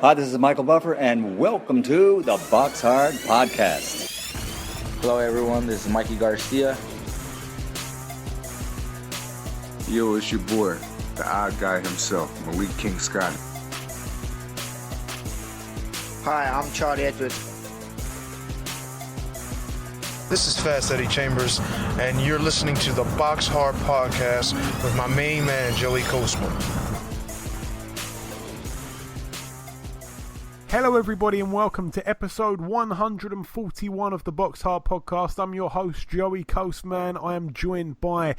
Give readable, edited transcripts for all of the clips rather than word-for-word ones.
Hi, this is Michael Buffer, and welcome to the BoxHard Podcast. Hello, everyone. This is Mikey Garcia. Yo, it's your boy, the odd guy himself, Malik King Scott. Hi, I'm Charlie Edwards. This is Fast Eddie Chambers, and you're listening to the BoxHard Podcast with my main man, Joey Coastman. Hello everybody and welcome to episode 141 of the BoxHard Podcast. I'm your host, Joey Coastman. I am joined by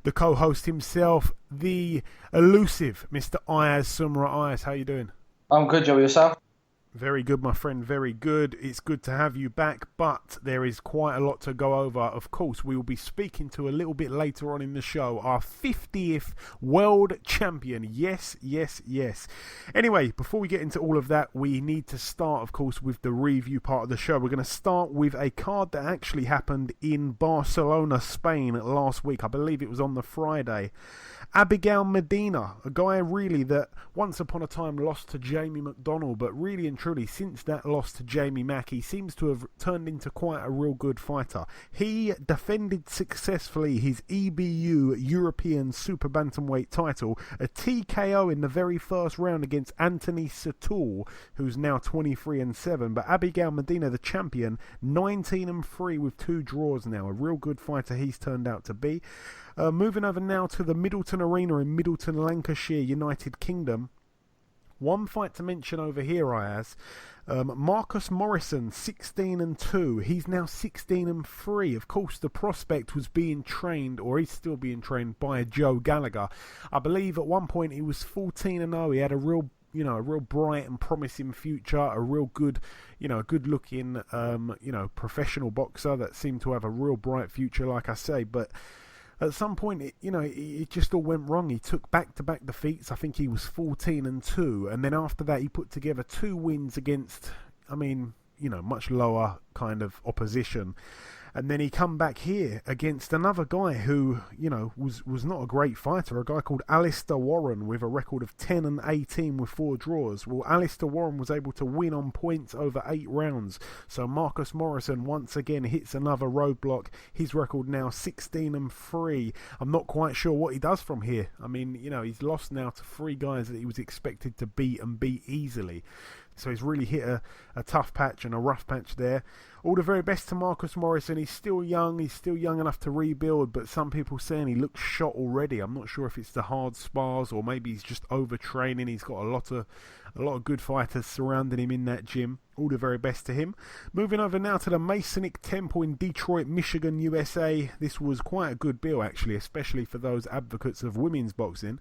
the co-host himself, the elusive Mr. Ayaz Sumra. Ayaz, how you doing? I'm good, Joey. Yourself? Very good, my friend, very good. It's good to have you back, but there is quite a lot to go over. Of course, we will be speaking to a little bit later on in the show our 50th world champion. Yes. Anyway, before we get into all of that, we need to start, of course, with the review part of the show. We're going to start with a card that actually happened in Barcelona, Spain last week. I believe it was on the Friday. Abigail Medina, a guy really that once upon a time lost to Jamie McDonnell, but really and truly since that loss to Jamie Mack, he seems to have turned into quite a real good fighter. He defended successfully his EBU European Super-Bantamweight title, a TKO in the very first round against Anthony Satul, who's now 23-7, but Abigail Medina, the champion, 19-3 with 2 draws now. A real good fighter he's turned out to be. Moving over now to the Middleton Arena in Middleton, Lancashire, United Kingdom. One fight to mention over here, Ayaz. Marcus Morrison, 16-2. He's now 16-3. Of course, the prospect was being trained, or he's still being trained, by Joe Gallagher. I believe at one point he was 14-0. He had a real bright and promising future, a real good, good looking, professional boxer that seemed to have a real bright future, like I say, but at some point, it just all went wrong. He took back-to-back defeats. I think he was 14-2. And then after that, he put together 2 wins against, much lower kind of opposition. And then he come back here against another guy who, was not a great fighter, a guy called Alistair Warren with a record of 10-18 with 4 draws. Well, Alistair Warren was able to win on points over 8 rounds. So Marcus Morrison once again hits another roadblock. His record now 16-3. I'm not quite sure what he does from here. He's lost now to 3 guys that he was expected to beat and beat easily. So he's really hit a tough patch and a rough patch there. All the very best to Marcus Morrison. He's still young enough to rebuild, but some people saying he looks shot already. I'm not sure if it's the hard spars or maybe he's just overtraining. He's got a lot of good fighters surrounding him in that gym. All the very best to him. Moving over now to the Masonic Temple in Detroit, Michigan, USA. This was quite a good bill, actually, especially for those advocates of women's boxing.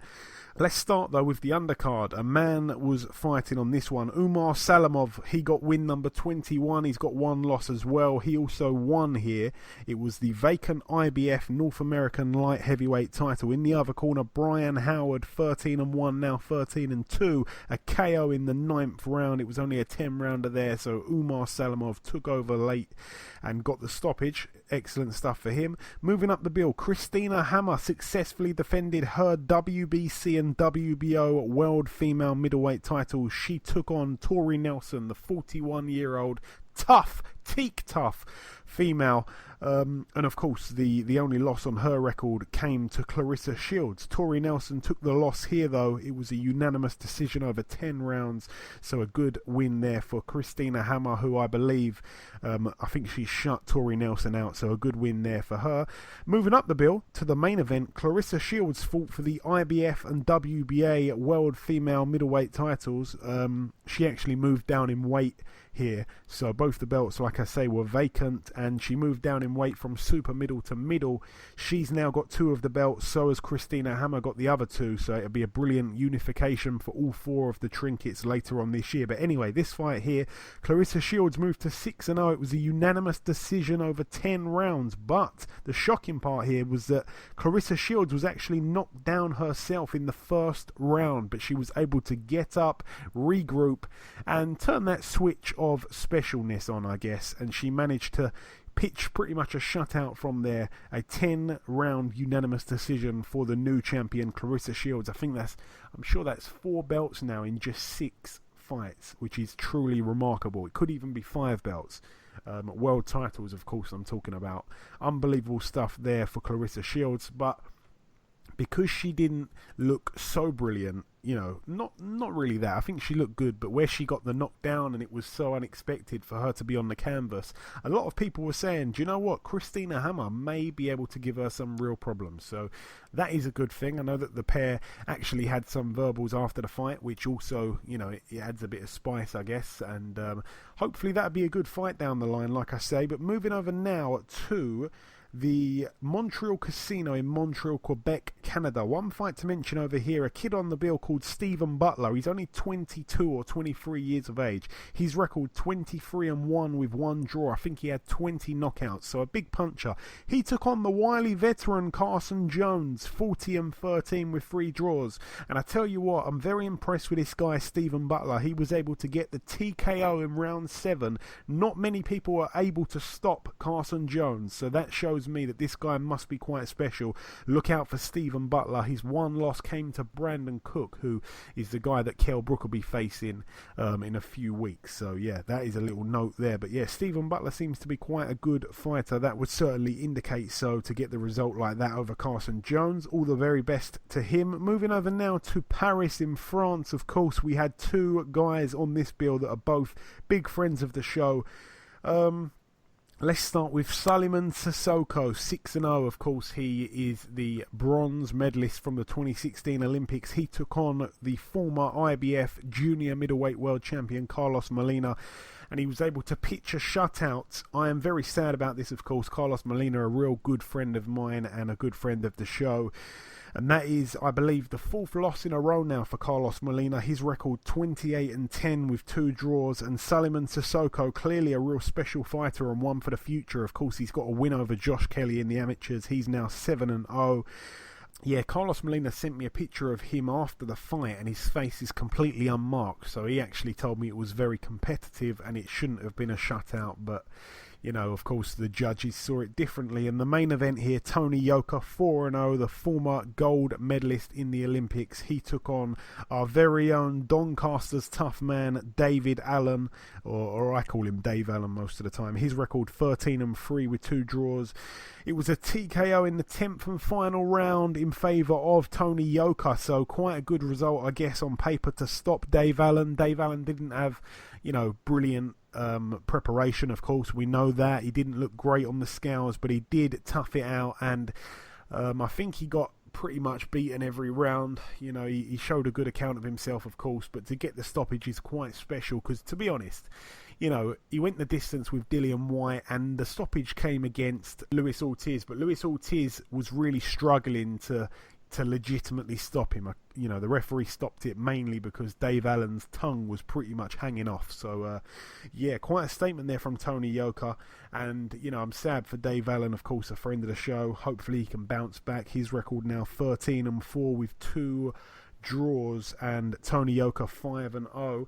Let's start, though, with the undercard. A man was fighting on this one. Umar Salamov, he got win number 21. He's got 1 loss as well. He also won here. It was the vacant IBF North American Light Heavyweight title. In the other corner, Brian Howard, 13-1, now 13-2. A KO in the 9th round. It was only a 10-rounder there, so Umar Salamov took over late and got the stoppage. Excellent stuff for him. Moving up the bill, Christina Hammer successfully defended her WBC and WBO World Female Middleweight titles. She took on Tori Nelson, the 41-year-old tough female, and of course the only loss on her record came to Clarissa Shields. Tori Nelson took the loss here, though. It was a unanimous decision over 10 rounds, so a good win there for Christina Hammer, who I believe I think she shut Tori Nelson out, so a good win there for her. Moving up the bill to the main event, Clarissa Shields fought for the IBF and WBA World Female Middleweight titles. She actually moved down in weight here, so both the belts, like I say, were vacant, and she moved down in weight from super middle to middle. She's now got 2 of the belts, so has Christina Hammer got the other 2, so it'll be a brilliant unification for all 4 of the trinkets later on this year. But anyway, this fight here, Clarissa Shields moved to 6-0. It was a unanimous decision over 10 rounds, but the shocking part here was that Clarissa Shields was actually knocked down herself in the first round, but she was able to get up, regroup, and turn that switch of specialness on, I guess, and she managed to pitch pretty much a shutout from there. A 10-round unanimous decision for the new champion Clarissa Shields. I'm sure that's 4 belts now in just 6 fights, which is truly remarkable. It could even be 5 belts. World titles, of course, I'm talking about. Unbelievable stuff there for Claressa Shields, but because she didn't look so brilliant, you know, not really that. I think she looked good, but where she got the knockdown and it was so unexpected for her to be on the canvas, a lot of people were saying, do you know what, Christina Hammer may be able to give her some real problems. So that is a good thing. I know that the pair actually had some verbals after the fight, which also, you know, it adds a bit of spice, I guess, and hopefully that'll be a good fight down the line, like I say. But moving over now to the Montreal Casino in Montreal, Quebec, Canada. One fight to mention over here, a kid on the bill called Stephen Butler. He's only 22 or 23 years of age. His record 23-1 with 1 draw. I think he had 20 knockouts, so a big puncher. He took on the wily veteran Carson Jones, 40-13 with 3 draws. And I tell you what, I'm very impressed with this guy, Stephen Butler. He was able to get the TKO in round 7. Not many people were able to stop Carson Jones, so that shows me that this guy must be quite special. Look out for Stephen Butler. His one loss came to Brandon Cook, who is the guy that Kell Brook will be facing in a few weeks. So yeah, that is a little note there. But yeah, Stephen Butler seems to be quite a good fighter. That would certainly indicate so, to get the result like that over Carson Jones. All the very best to him. Moving over now to Paris in France. Of course, we had 2 guys on this bill that are both big friends of the show. Let's start with Suleiman Sissoko, 6-0. Of course, he is the bronze medalist from the 2016 Olympics. He took on the former IBF junior middleweight world champion Carlos Molina, and he was able to pitch a shutout. I am very sad about this, of course. Carlos Molina, a real good friend of mine and a good friend of the show. And that is, I believe, the 4th loss in a row now for Carlos Molina. His record 28-10 with 2 draws. And Suleiman Sissoko, clearly a real special fighter and one for the future. Of course, he's got a win over Josh Kelly in the amateurs. He's now 7-0. Yeah, Carlos Molina sent me a picture of him after the fight, and his face is completely unmarked. So he actually told me it was very competitive and it shouldn't have been a shutout, but you know, of course, the judges saw it differently. And the main event here, Tony Yoka, 4-0, the former gold medalist in the Olympics. He took on our very own Doncaster's tough man, David Allen, or I call him Dave Allen most of the time. His record 13-3 with 2 draws. It was a TKO in the 10th and final round in favour of Tony Yoka, so quite a good result, I guess, on paper to stop Dave Allen. Dave Allen didn't have, you know, brilliant preparation, of course. We know that. He didn't look great on the scales, but he did tough it out, and I think he got pretty much beaten every round. You know, he showed a good account of himself, of course, but to get the stoppage is quite special because, to be honest, you know, he went the distance with Dillian Whyte, and the stoppage came against Luis Ortiz, but Luis Ortiz was really struggling to legitimately stop him. You know, the referee stopped it mainly because Dave Allen's tongue was pretty much hanging off. So, yeah, quite a statement there from Tony Yoka. And, you know, I'm sad for Dave Allen, of course, a friend of the show. Hopefully he can bounce back. His record now 13-4 with 2 draws, and Tony Yoka 5-0.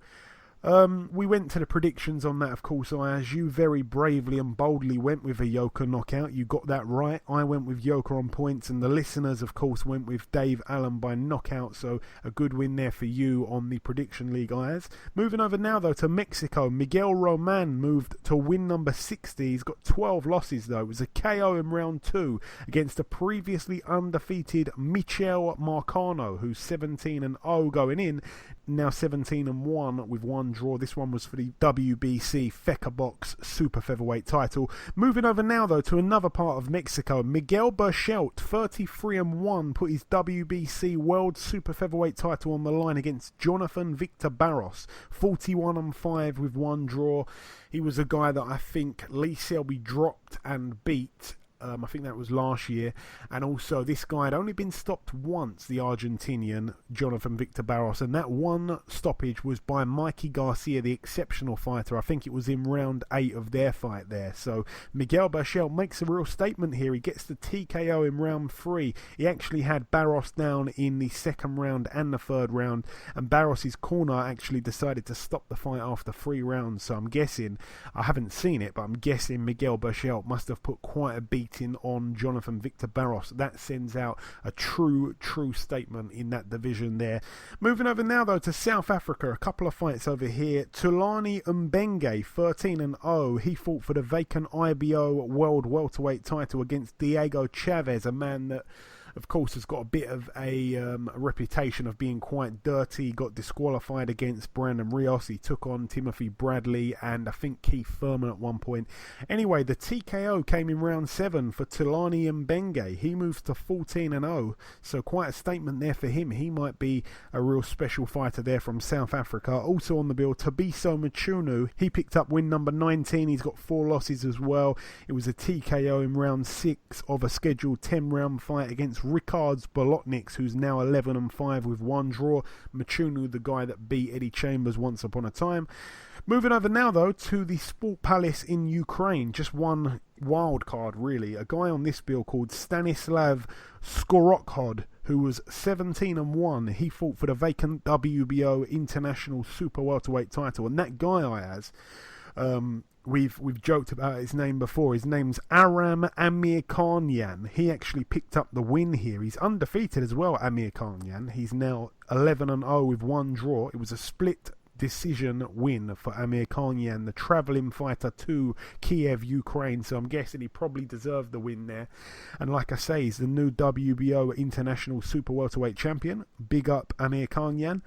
We went to the predictions on that, of course. Ayaz, you very bravely and boldly went with a Yoka knockout. You got that right. I went with Yoka on points, and the listeners, of course, went with Dave Allen by knockout. So a good win there for you on the prediction league, Ayaz. Moving over now, though, to Mexico. Miguel Roman moved to win number 60. He's got 12 losses, though. It was a KO in round 2 against the previously undefeated Michel Marcano, who's 17-0 going in. Now 17-1 with 1 draw. This one was for the WBC Feca Box Super Featherweight title. Moving over now, though, to another part of Mexico. Miguel Berchelt, 33-1, put his WBC World Super Featherweight title on the line against Jonathan Victor Barros, 41-5 with 1 draw. He was a guy that I think Lee Selby dropped and beat. I think that was last year. And also, this guy had only been stopped once, the Argentinian Jonathan Victor Barros, and that one stoppage was by Mikey Garcia, the exceptional fighter. I think it was in round 8 of their fight there. So Miguel Berchelt makes a real statement here. He gets the TKO in round 3. He actually had Barros down in the 2nd round and the 3rd round, and Barros's corner actually decided to stop the fight after 3 rounds. So I'm guessing, I haven't seen it, but I'm guessing Miguel Berchelt must have put quite a beat beating on Jonathan Victor Barros. That sends out a true statement in that division there. Moving over now, though, to South Africa. A couple of fights over here. Thulani Mbenge, 13-0. He fought for the vacant IBO World Welterweight title against Diego Chavez, a man that, of course, has got a bit of a reputation of being quite dirty. Got disqualified against Brandon Rios. He took on Timothy Bradley and I think Keith Thurman at one point. Anyway, the TKO came in round 7 for Thulani Mbenge. He moves to 14-0, so quite a statement there for him. He might be a real special fighter there from South Africa. Also on the bill, Tabiso Mchunu. He picked up win number 19. He's got 4 losses as well. It was a TKO in round 6 of a scheduled 10-round fight against Ricards Bolotniks, who's now 11-5 with 1 draw. Mchunu, the guy that beat Eddie Chambers once upon a time. Moving over now, though, to the Sport Palace in Ukraine. Just one wild card, really. A guy on this bill called Stanislav Skorokhod, who was 17-1. He fought for the vacant WBO International Super Welterweight title. And that guy, Ayaz, We've joked about his name before. His name's Aram Amirkhanyan. He actually picked up the win here. He's undefeated as well, Amirkhanyan. He's now 11-0 with 1 draw. It was a split decision win for Amirkhanyan, the travelling fighter to Kiev, Ukraine. So I'm guessing he probably deserved the win there. And like I say, he's the new WBO International Super Welterweight champion. Big up Amirkhanyan.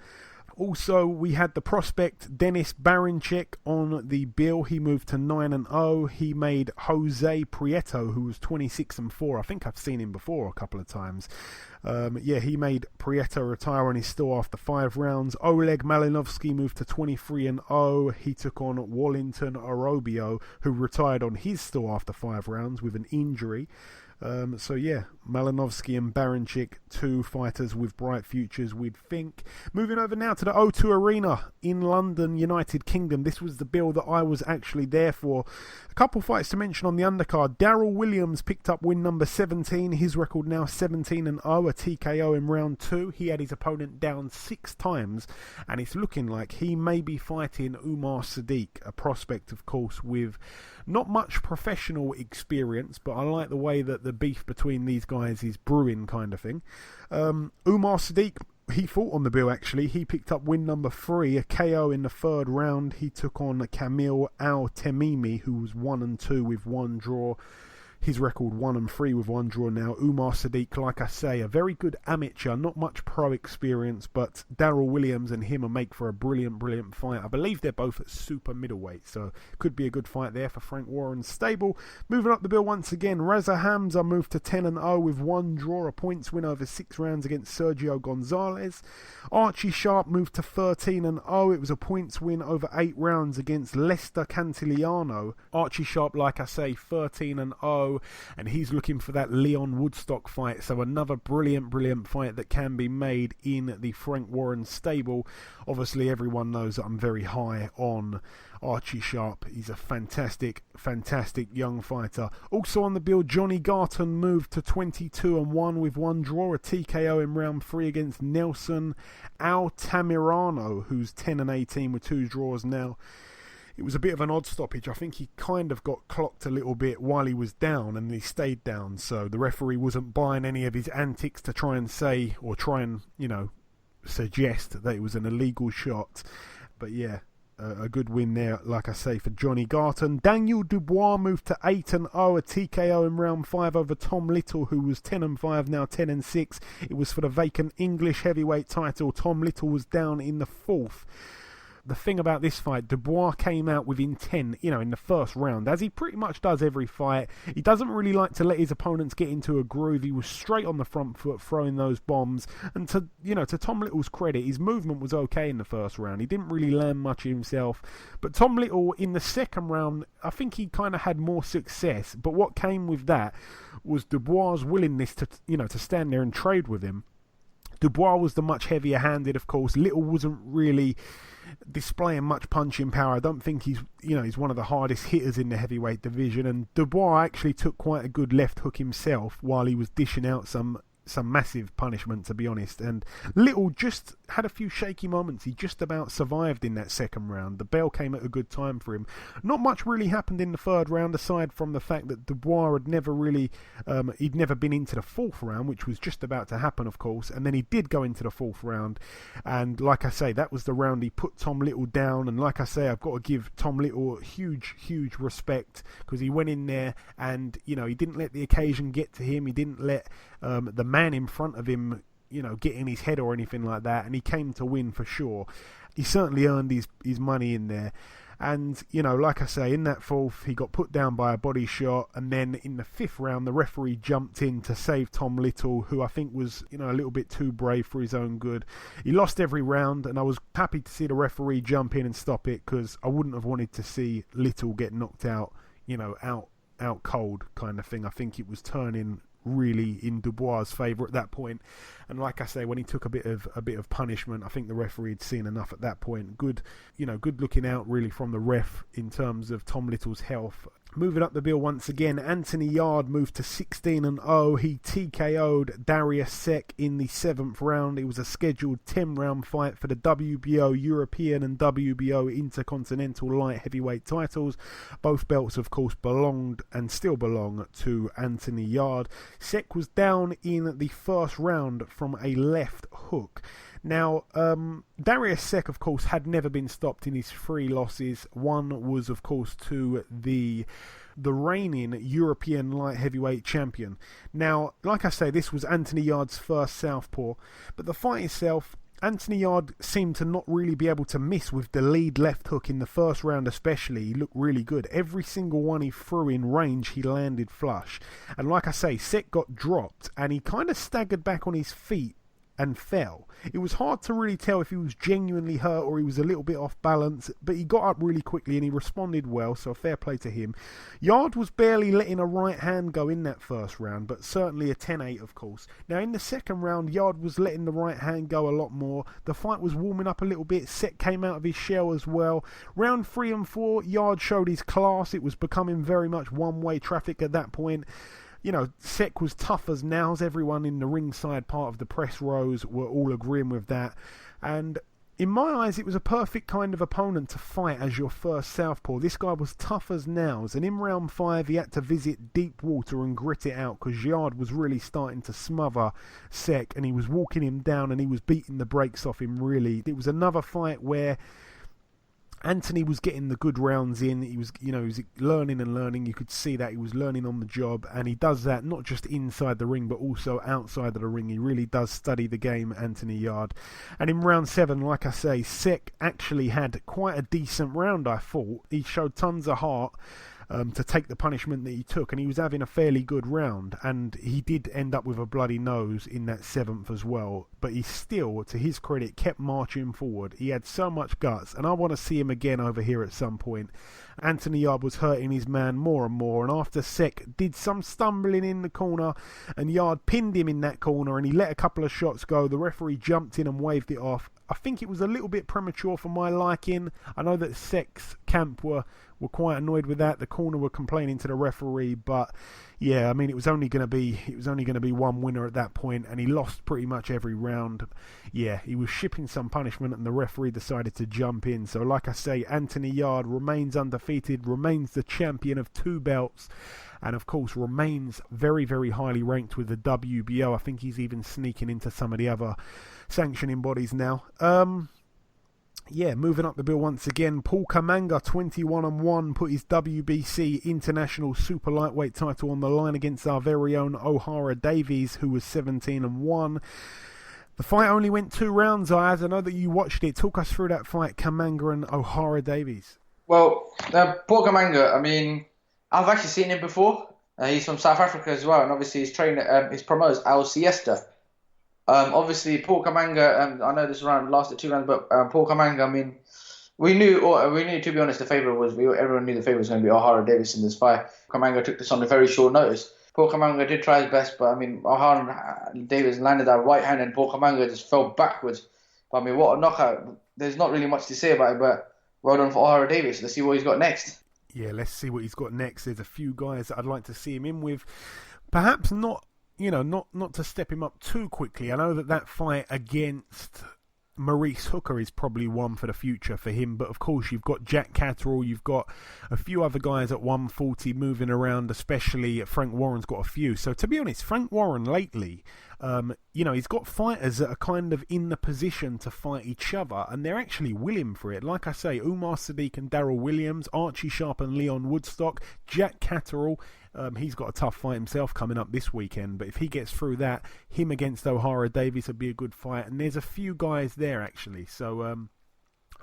Also, we had the prospect Denis Baranchik on the bill. He moved to 9-0. He made Jose Prieto, who was 26-4. I think I've seen him before a couple of times. He made Prieto retire on his still after 5 rounds. Oleg Malinovsky moved to 23-0. He took on Wallington Orobio, who retired on his still after 5 rounds with an injury. Malinovsky and Baranchik, 2 fighters with bright futures, we'd think. Moving over now to the O2 Arena in London, United Kingdom. This was the bill that I was actually there for. A couple fights to mention on the undercard. Daryl Williams picked up win number 17. His record now 17-0, a TKO in round 2. He had his opponent down 6 times, and it's looking like he may be fighting Umar Sadiq, a prospect, of course, with not much professional experience, but I like the way that the beef between these guys is brewing, kind of thing. Umar Sadiq, he fought on the bill actually. He picked up win number 3, a KO in the 3rd round. He took on Kamil Al-Temimi, who was 1-2 with 1 draw. His record 1-3 with 1 draw now. Umar Sadiq, like I say, a very good amateur, not much pro experience, but Daryl Williams and him will make for a brilliant fight. I believe they're both at super middleweight, so could be a good fight there for Frank Warren's stable. Moving up the bill once again, Reza Hamza moved to 10-0 with 1 draw, a points win over 6 rounds against Sergio Gonzalez. Archie Sharp moved to 13-0. It was a points win over 8 rounds against Lester Cantillano. Archie Sharp, like I say, 13-0. And he's looking for that Leon Woodstock fight. So another brilliant fight that can be made in the Frank Warren stable. Obviously, everyone knows that I'm very high on Archie Sharp. He's a fantastic young fighter. Also on the bill, Johnny Garton moved to 22-1 with 1 draw, a TKO in round 3 against Nelson Altamirano, who's 10-18 with 2 draws now. It was a bit of an odd stoppage. I think he kind of got clocked a little bit while he was down, and he stayed down, so the referee wasn't buying any of his antics to try and say, or try and, suggest that it was an illegal shot. But yeah, a good win there, like I say, for Johnny Garton. Daniel Dubois moved to 8-0, a TKO in round 5 over Tom Little, who was 10-5, now 10-6. It was for the vacant English heavyweight title. Tom Little was down in the 4th. The thing about this fight, Dubois came out with intent, in the first round, as he pretty much does every fight. He doesn't really like to let his opponents get into a groove. He was straight on the front foot, throwing those bombs. And to Tom Little's credit, his movement was okay in the first round. He didn't really land much himself. But Tom Little, in the second round, I think he kind of had more success. But what came with that was Dubois' willingness to stand there and trade with him. Dubois was the much heavier handed, of course. Little wasn't really displaying much punching power. I don't think he's one of the hardest hitters in the heavyweight division, and Dubois actually took quite a good left hook himself while he was dishing out some some massive punishment, to be honest. And Little just had a few shaky moments. He just about survived in that second round. The bell came at a good time for him. Not much really happened in the third round, aside from the fact that Dubois had never really, he'd never been into the fourth round, which was just about to happen, of course. And then he did go into the fourth round. And like I say, that was the round he put Tom Little down. And like I say, I've got to give Tom Little huge respect, because he went in there and, you know, he didn't let the occasion get to him. He didn't let the man in front of him, you know, get in his head or anything like that, and he came to win for sure. He certainly earned his money in there. And, you know, like I say, in that fourth, he got put down by a body shot, and then in the fifth round, the referee jumped in to save Tom Little, who I think was, you know, a little bit too brave for his own good. He lost every round, and I was happy to see the referee jump in and stop it, because I wouldn't have wanted to see Little get knocked out, you know, out cold kind of thing. I think it was turning really in Dubois' favour at that point. And like I say, when he took a bit of punishment, I think the referee had seen enough at that point. Good looking out really from the ref in terms of Tom Little's health. Moving up the bill once again, Anthony Yarde moved to 16-0. He TKO'd Darius Sek in the 7th round. It was a scheduled 10-round fight for the WBO European and WBO Intercontinental Light Heavyweight titles. Both belts, of course, belonged and still belong to Anthony Yarde. Sek was down in the first round from a left hook. Now, Darius Sek, of course, had never been stopped in his 3 losses. One was, of course, to the reigning European light heavyweight champion. Now, like I say, this was Anthony Yarde's first southpaw, but the fight itself, Anthony Yarde seemed to not really be able to miss with the lead left hook in the first round especially. He looked really good. Every single one he threw in range, he landed flush. And like I say, Sek got dropped, and he kind of staggered back on his feet and fell. It was hard to really tell if he was genuinely hurt or he was a little bit off balance, but he got up really quickly and he responded well, so fair play to him. Yarde was barely letting a right hand go in that first round, but certainly a 10-8, of course. Now, in the second round, Yarde was letting the right hand go a lot more. The fight was warming up a little bit. Sek came out of his shell as well. Round 3 and 4, Yarde showed his class. It was becoming very much one-way traffic at that point. You know, Sek was tough as nails. Everyone in the ringside part of the press rows were all agreeing with that. And in my eyes, it was a perfect kind of opponent to fight as your first southpaw. This guy was tough as nails. And in round 5, he had to visit deep water and grit it out, because Yarde was really starting to smother Sek, and he was walking him down and he was beating the brakes off him, really. It was another fight where Anthony was getting the good rounds in. He was learning and learning. You could see that he was learning on the job, and he does that not just inside the ring but also outside of the ring. He really does study the game, Anthony Yarde. And in round 7, like I say, Sek actually had quite a decent round, I thought. He showed tons of heart to take the punishment that he took, and he was having a fairly good round, and he did end up with a bloody nose in that 7th as well, but he still, to his credit, kept marching forward. He had so much guts, and I want to see him again over here at some point. Anthony Yarde was hurting his man more and more, and after Sek did some stumbling in the corner and Yarde pinned him in that corner and he let a couple of shots go, the referee jumped in and waved it off. I think it was a little bit premature for my liking. I know that Sek's camp were quite annoyed with that. The corner were complaining to the referee, but yeah, I mean, it was only going to be one winner at that point, and he lost pretty much every round. Yeah, he was shipping some punishment, and the referee decided to jump in. So, like I say, Anthony Yarde remains undefeated, remains the champion of 2 belts, and of course remains very, very highly ranked with the WBO. I think he's even sneaking into some of the other sanctioning bodies now. Yeah, moving up the bill once again, Paul Kamanga, 21-1, put his WBC International Super Lightweight title on the line against our very own O'Hara Davies, who was 17-1. The fight only went 2 rounds, Ayaz. I know that you watched it. Talk us through that fight, Kamanga and O'Hara Davies. Well, Paul Kamanga, I mean, I've actually seen him before. He's from South Africa as well, and obviously his trainer, his promoter, Al Siesta. Obviously, Paul Kamanga, I know this round lasted 2 rounds, but Paul Kamanga, I mean, we knew, to be honest, everyone knew the favourite was going to be O'Hara Davies in this fight. Kamanga took this on a very short notice. Paul Kamanga did try his best, but I mean, O'Hara Davies landed that right hand and Paul Kamanga just fell backwards. But I mean, what a knockout. There's not really much to say about it, but well done for O'Hara Davies. Let's see what he's got next. Yeah, let's see what he's got next. There's a few guys that I'd like to see him in with. Perhaps not not to step him up too quickly. I know that fight against Maurice Hooker is probably one for the future for him, but of course you've got Jack Catterall, you've got a few other guys at 140 moving around, especially Frank Warren's got a few. So to be honest, Frank Warren lately, he's got fighters that are kind of in the position to fight each other, and they're actually willing for it. Like I say, Umar Sadiq and Darryl Williams, Archie Sharp and Leon Woodstock, Jack Catterall. He's got a tough fight himself coming up this weekend, but if he gets through that, him against O'Hara Davies would be a good fight. And there's a few guys there actually, so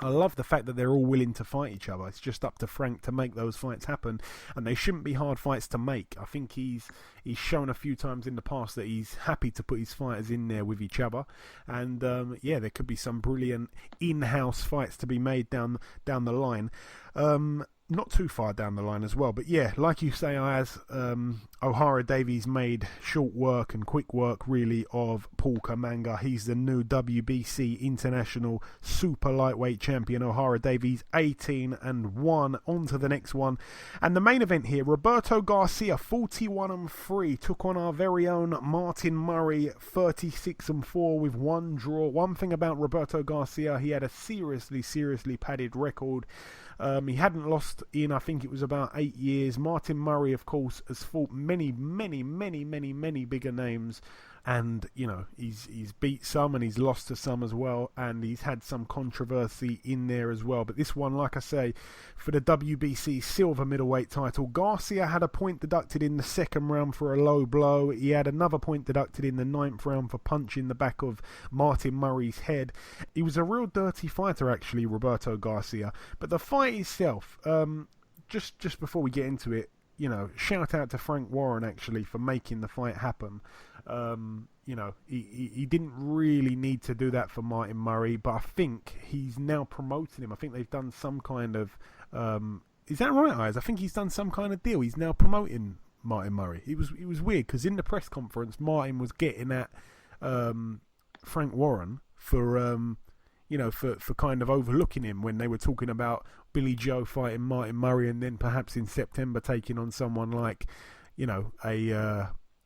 I love the fact that they're all willing to fight each other. It's just up to Frank to make those fights happen, and they shouldn't be hard fights to make. I think he's shown a few times in the past that he's happy to put his fighters in there with each other, and there could be some brilliant in-house fights to be made down the line. Not too far down the line as well, but yeah, like you say, Ayaz, O'Hara Davies made short work and quick work really of Paul Kamanga. He's the new WBC International Super Lightweight Champion. O'Hara Davies 18-1. On to the next one, and the main event here, Roberto Garcia 41-3 took on our very own Martin Murray 36-4 with one draw. One thing about Roberto Garcia, he had a seriously padded record. He hadn't lost in, I think it was about 8 years. Martin Murray, of course, has fought many bigger names, and he's beat some and he's lost to some as well, and he's had some controversy in there as well. But this one, like I say, for the WBC silver middleweight title, Garcia had a point deducted in the second round for a low blow. He had another point deducted in the 9th round for punching the back of Martin Murray's head. He was a real dirty fighter actually, Roberto Garcia. But the fight itself, just before we get into it, shout out to Frank Warren actually for making the fight happen. He didn't really need to do that for Martin Murray, but I think he's now promoting him. I think they've done some kind of is that right, Ayaz? I think he's done some kind of deal. He's now promoting Martin Murray. It was weird because in the press conference, Martin was getting at Frank Warren for for kind of overlooking him when they were talking about Billy Joe fighting Martin Murray, and then perhaps in September taking on someone like,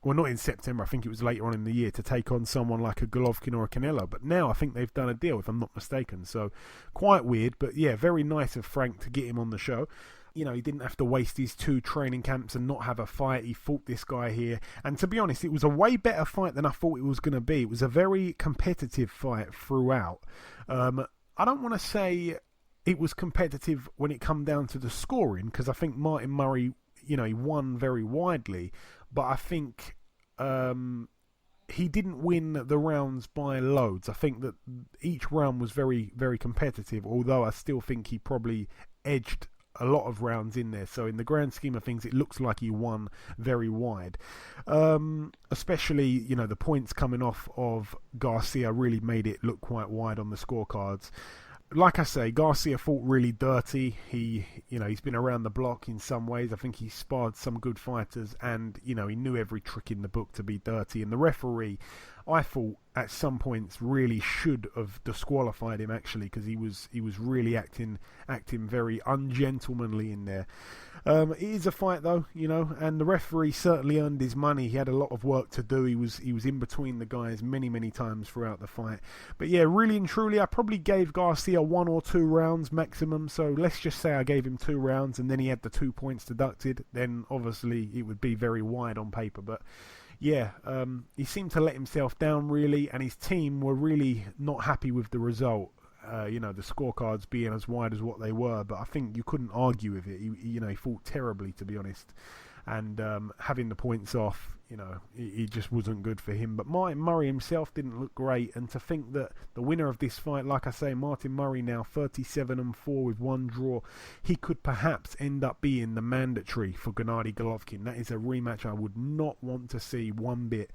well, not in September, I think it was later on in the year, to take on someone like a Golovkin or a Canelo. But now I think they've done a deal, if I'm not mistaken. So quite weird, but yeah, very nice of Frank to get him on the show. He didn't have to waste his 2 training camps and not have a fight. He fought this guy here. And to be honest, it was a way better fight than I thought it was going to be. It was a very competitive fight throughout. I don't want to say it was competitive when it come down to the scoring, because I think Martin Murray, he won very widely. But I think he didn't win the rounds by loads. I think that each round was very, very competitive, although I still think he probably edged a lot of rounds in there. So in the grand scheme of things, it looks like he won very wide. Especially, the points coming off of Garcia really made it look quite wide on the scorecards. Like I say, Garcia fought really dirty. He's been around the block in some ways. I think he sparred some good fighters, and he knew every trick in the book to be dirty. And the referee, I thought at some points really should have disqualified him actually, because he was really acting very ungentlemanly in there. It is a fight though, and the referee certainly earned his money. He had a lot of work to do. He was in between the guys many times throughout the fight. But yeah, really and truly, I probably gave Garcia 1 or 2 rounds maximum. So let's just say I gave him 2 rounds, and then he had the 2 points deducted. Then obviously it would be very wide on paper, but. Yeah, he seemed to let himself down really, and his team were really not happy with the result. The scorecards being as wide as what they were, but I think you couldn't argue with it. He fought terribly, to be honest, and having the points off, it just wasn't good for him. But Martin Murray himself didn't look great, and to think that the winner of this fight, like I say, Martin Murray now 37-4 with 1 draw, he could perhaps end up being the mandatory for Gennady Golovkin. That is a rematch I would not want to see one bit.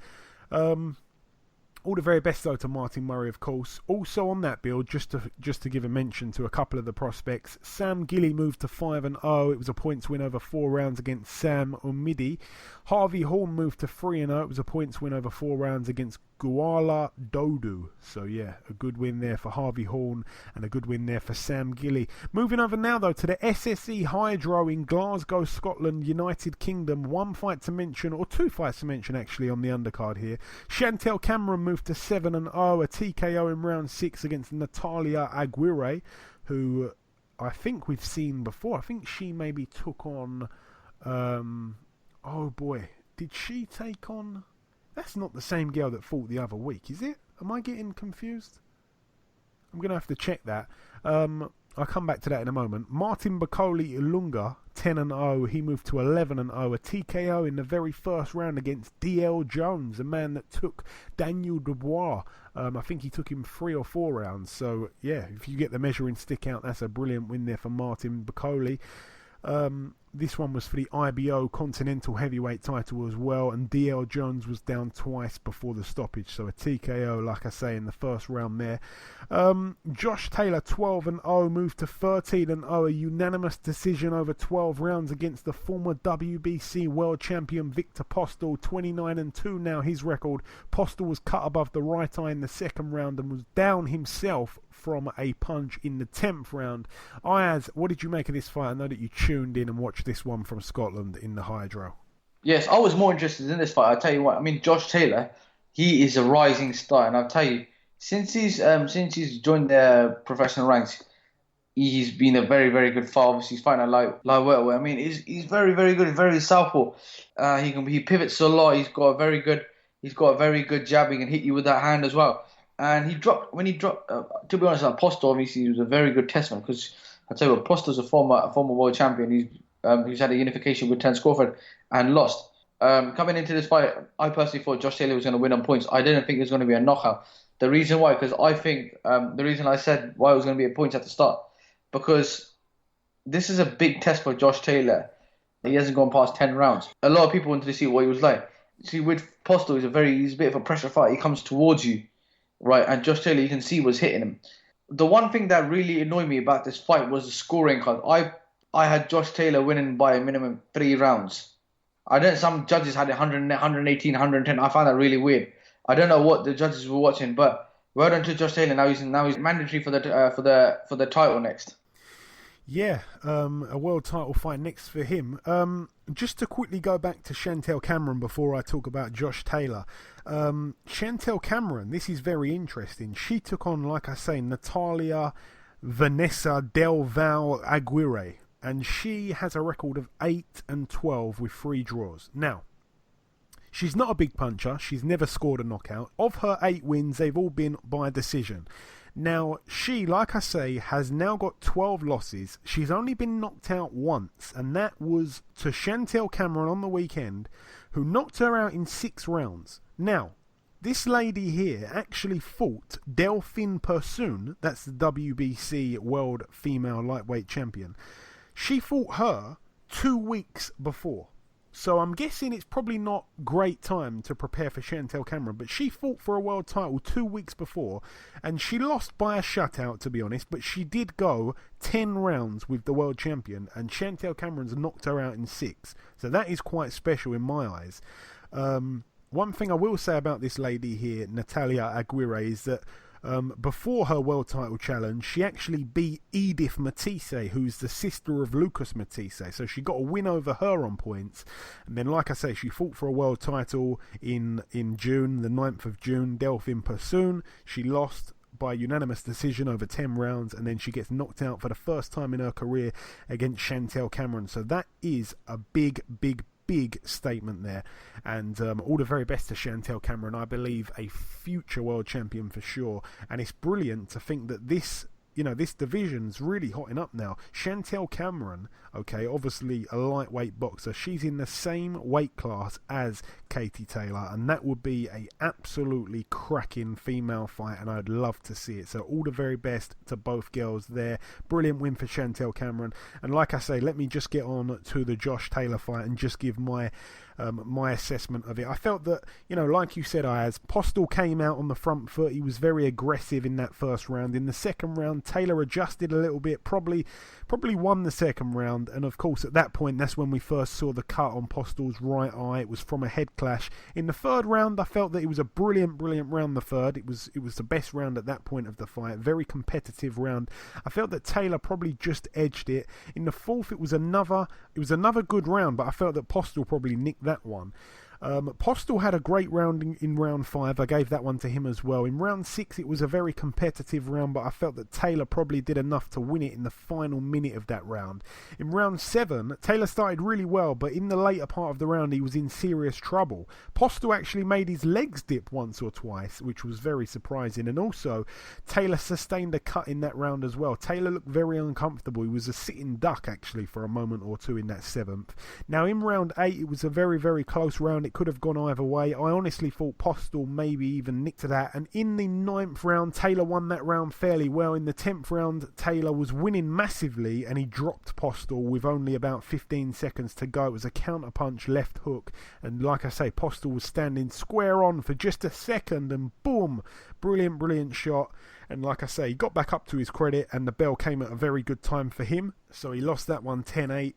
All the very best though to Martin Murray, of course. Also on that build, just to give a mention to a couple of the prospects, Sam Gilly moved to 5-0. It was a points win over 4 rounds against Sam Umidi. Harvey Horn moved to 3-0. It was a points win over 4 rounds against Skuala Dodu. So yeah, a good win there for Harvey Horn and a good win there for Sam Gilly. Moving over now though to the SSE Hydro in Glasgow, Scotland, United Kingdom. One fight to mention, or two fights to mention actually on the undercard here. Chantel Cameron moved to 7-0, a TKO in round 6 against Natalia Aguirre, who I think we've seen before. I think she maybe took on... oh boy, did she take on... That's not the same girl that fought the other week, is it? Am I getting confused? I'm going to have to check that. I'll come back to that in a moment. Martin Bakoli Ilunga, 10-0. He moved to 11-0. A TKO in the very first round against DL Jones, a man that took Daniel Dubois. I think he took him 3 or 4 rounds. So, yeah, if you get the measuring stick out, that's a brilliant win there for Martin Bakoli. This one was for the IBO Continental Heavyweight title as well, and DL Jones was down twice before the stoppage, so a TKO, like I say, in the first round there. Josh Taylor, 12-0, moved to 13-0, a unanimous decision over 12 rounds against the former WBC World Champion Victor Postol, 29-2 now his record. Postol was cut above the right eye in the second round and was down himself from a punch in the 10th round. Ayaz, what did you make of this fight? I know that you tuned in and watched this one from Scotland in the Hydro. Yes, I was more interested in this fight. I'll tell you what. I mean, Josh Taylor, he is a rising star, and I'll tell you, since he's joined the professional ranks, he's been a very, very good fighter. Obviously, he's fighting a light welterweight. I mean, he's very, very good. He's very southpaw. He pivots a lot. He's got a very good jab. He can hit you with that hand as well. And when he dropped, to be honest, Postol obviously he was a very good testament, because I tell you what, Postol's a former world champion. He's had a unification with Terence Crawford and lost. Coming into this fight, I personally thought Josh Taylor was going to win on points. I didn't think it was going to be a knockout. The reason why, because I think the reason I said why it was going to be a points at the start, because this is a big test for Josh Taylor. He hasn't gone past 10 rounds. A lot of people wanted to see what he was like. See, with Postol, he's a bit of a pressure fight. He comes towards you. Right, and Josh Taylor, you can see, was hitting him. The one thing that really annoyed me about this fight was the scoring card. I had Josh Taylor winning by a minimum 3 rounds. Some judges had 100, 118, 110. I found that really weird. I don't know what the judges were watching, but well done to Josh Taylor. Now he's mandatory for the title next. Yeah, a world title fight next for him. Just to quickly go back to Chantel Cameron before I talk about Josh Taylor. Chantel Cameron, this is very interesting. She took on, like I say, Natalia Vanessa Del Val Aguirre, and she has a record of 8-12 with 3 draws. Now, she's not a big puncher. She's never scored a knockout. Of her 8 wins, they've all been by decision. Now, she, like I say, has now got 12 losses. She's only been knocked out once, and that was to Chantel Cameron on the weekend, who knocked her out in 6 rounds. Now, this lady here actually fought Delphine Persoon, that's the WBC World Female Lightweight Champion. She fought her 2 weeks before. So I'm guessing it's probably not great time to prepare for Chantel Cameron, but she fought for a world title 2 weeks before, and she lost by a shutout, to be honest, but she did go 10 rounds with the world champion, and Chantel Cameron's knocked her out in 6. So that is quite special in my eyes. One thing I will say about this lady here, Natalia Aguirre, is that before her world title challenge, she actually beat Edith Matisse, who's the sister of Lucas Matisse. So she got a win over her on points. And then, like I say, she fought for a world title in June, the 9th of June, Delphine Persoon. She lost by unanimous decision over 10 rounds, and then she gets knocked out for the first time in her career against Chantel Cameron. So that is a big statement there, and all the very best to Chantel Cameron. I believe a future world champion for sure, and it's brilliant to think that this division's really hotting up now. Chantel Cameron, okay, obviously a lightweight boxer, she's in the same weight class as Katie Taylor, and that would be a absolutely cracking female fight, and I'd love to see it. So all the very best to both girls there. Brilliant win for Chantel Cameron, and like I say, let me just get on to the Josh Taylor fight and just give my assessment of it. I felt that, like you said, Postol came out on the front foot. He was very aggressive in that first round. In the second round, round. Taylor adjusted a little bit, probably won the second round, and of course at that point that's when we first saw the cut on Postle's right eye. It was from a head clash. In the third round, I felt that it was a brilliant round. The third, it was the best round at that point of the fight. Very competitive round. I felt that Taylor probably just edged it. In the fourth, it was another good round, but I felt that Postle probably nicked that one. Postle had a great round in round 5. I gave that one to him as well. In round 6, it was a very competitive round, but I felt that Taylor probably did enough to win it in the final minute of that round. In round 7, Taylor started really well, but in the later part of the round, he was in serious trouble. Postle actually made his legs dip once or twice, which was very surprising. And also, Taylor sustained a cut in that round as well. Taylor looked very uncomfortable. He was a sitting duck, actually, for a moment or two in that 7th. Now, in round 8, it was a very, very close round. It could have gone either way. I honestly thought Postle maybe even nicked that. And in the 9th round, Taylor won that round fairly well. In the 10th round, Taylor was winning massively and he dropped Postle with only about 15 seconds to go. It was a counterpunch left hook. And like I say, Postle was standing square on for just a second and boom, brilliant shot. And like I say, he got back up to his credit and the bell came at a very good time for him. So he lost that one 10-8.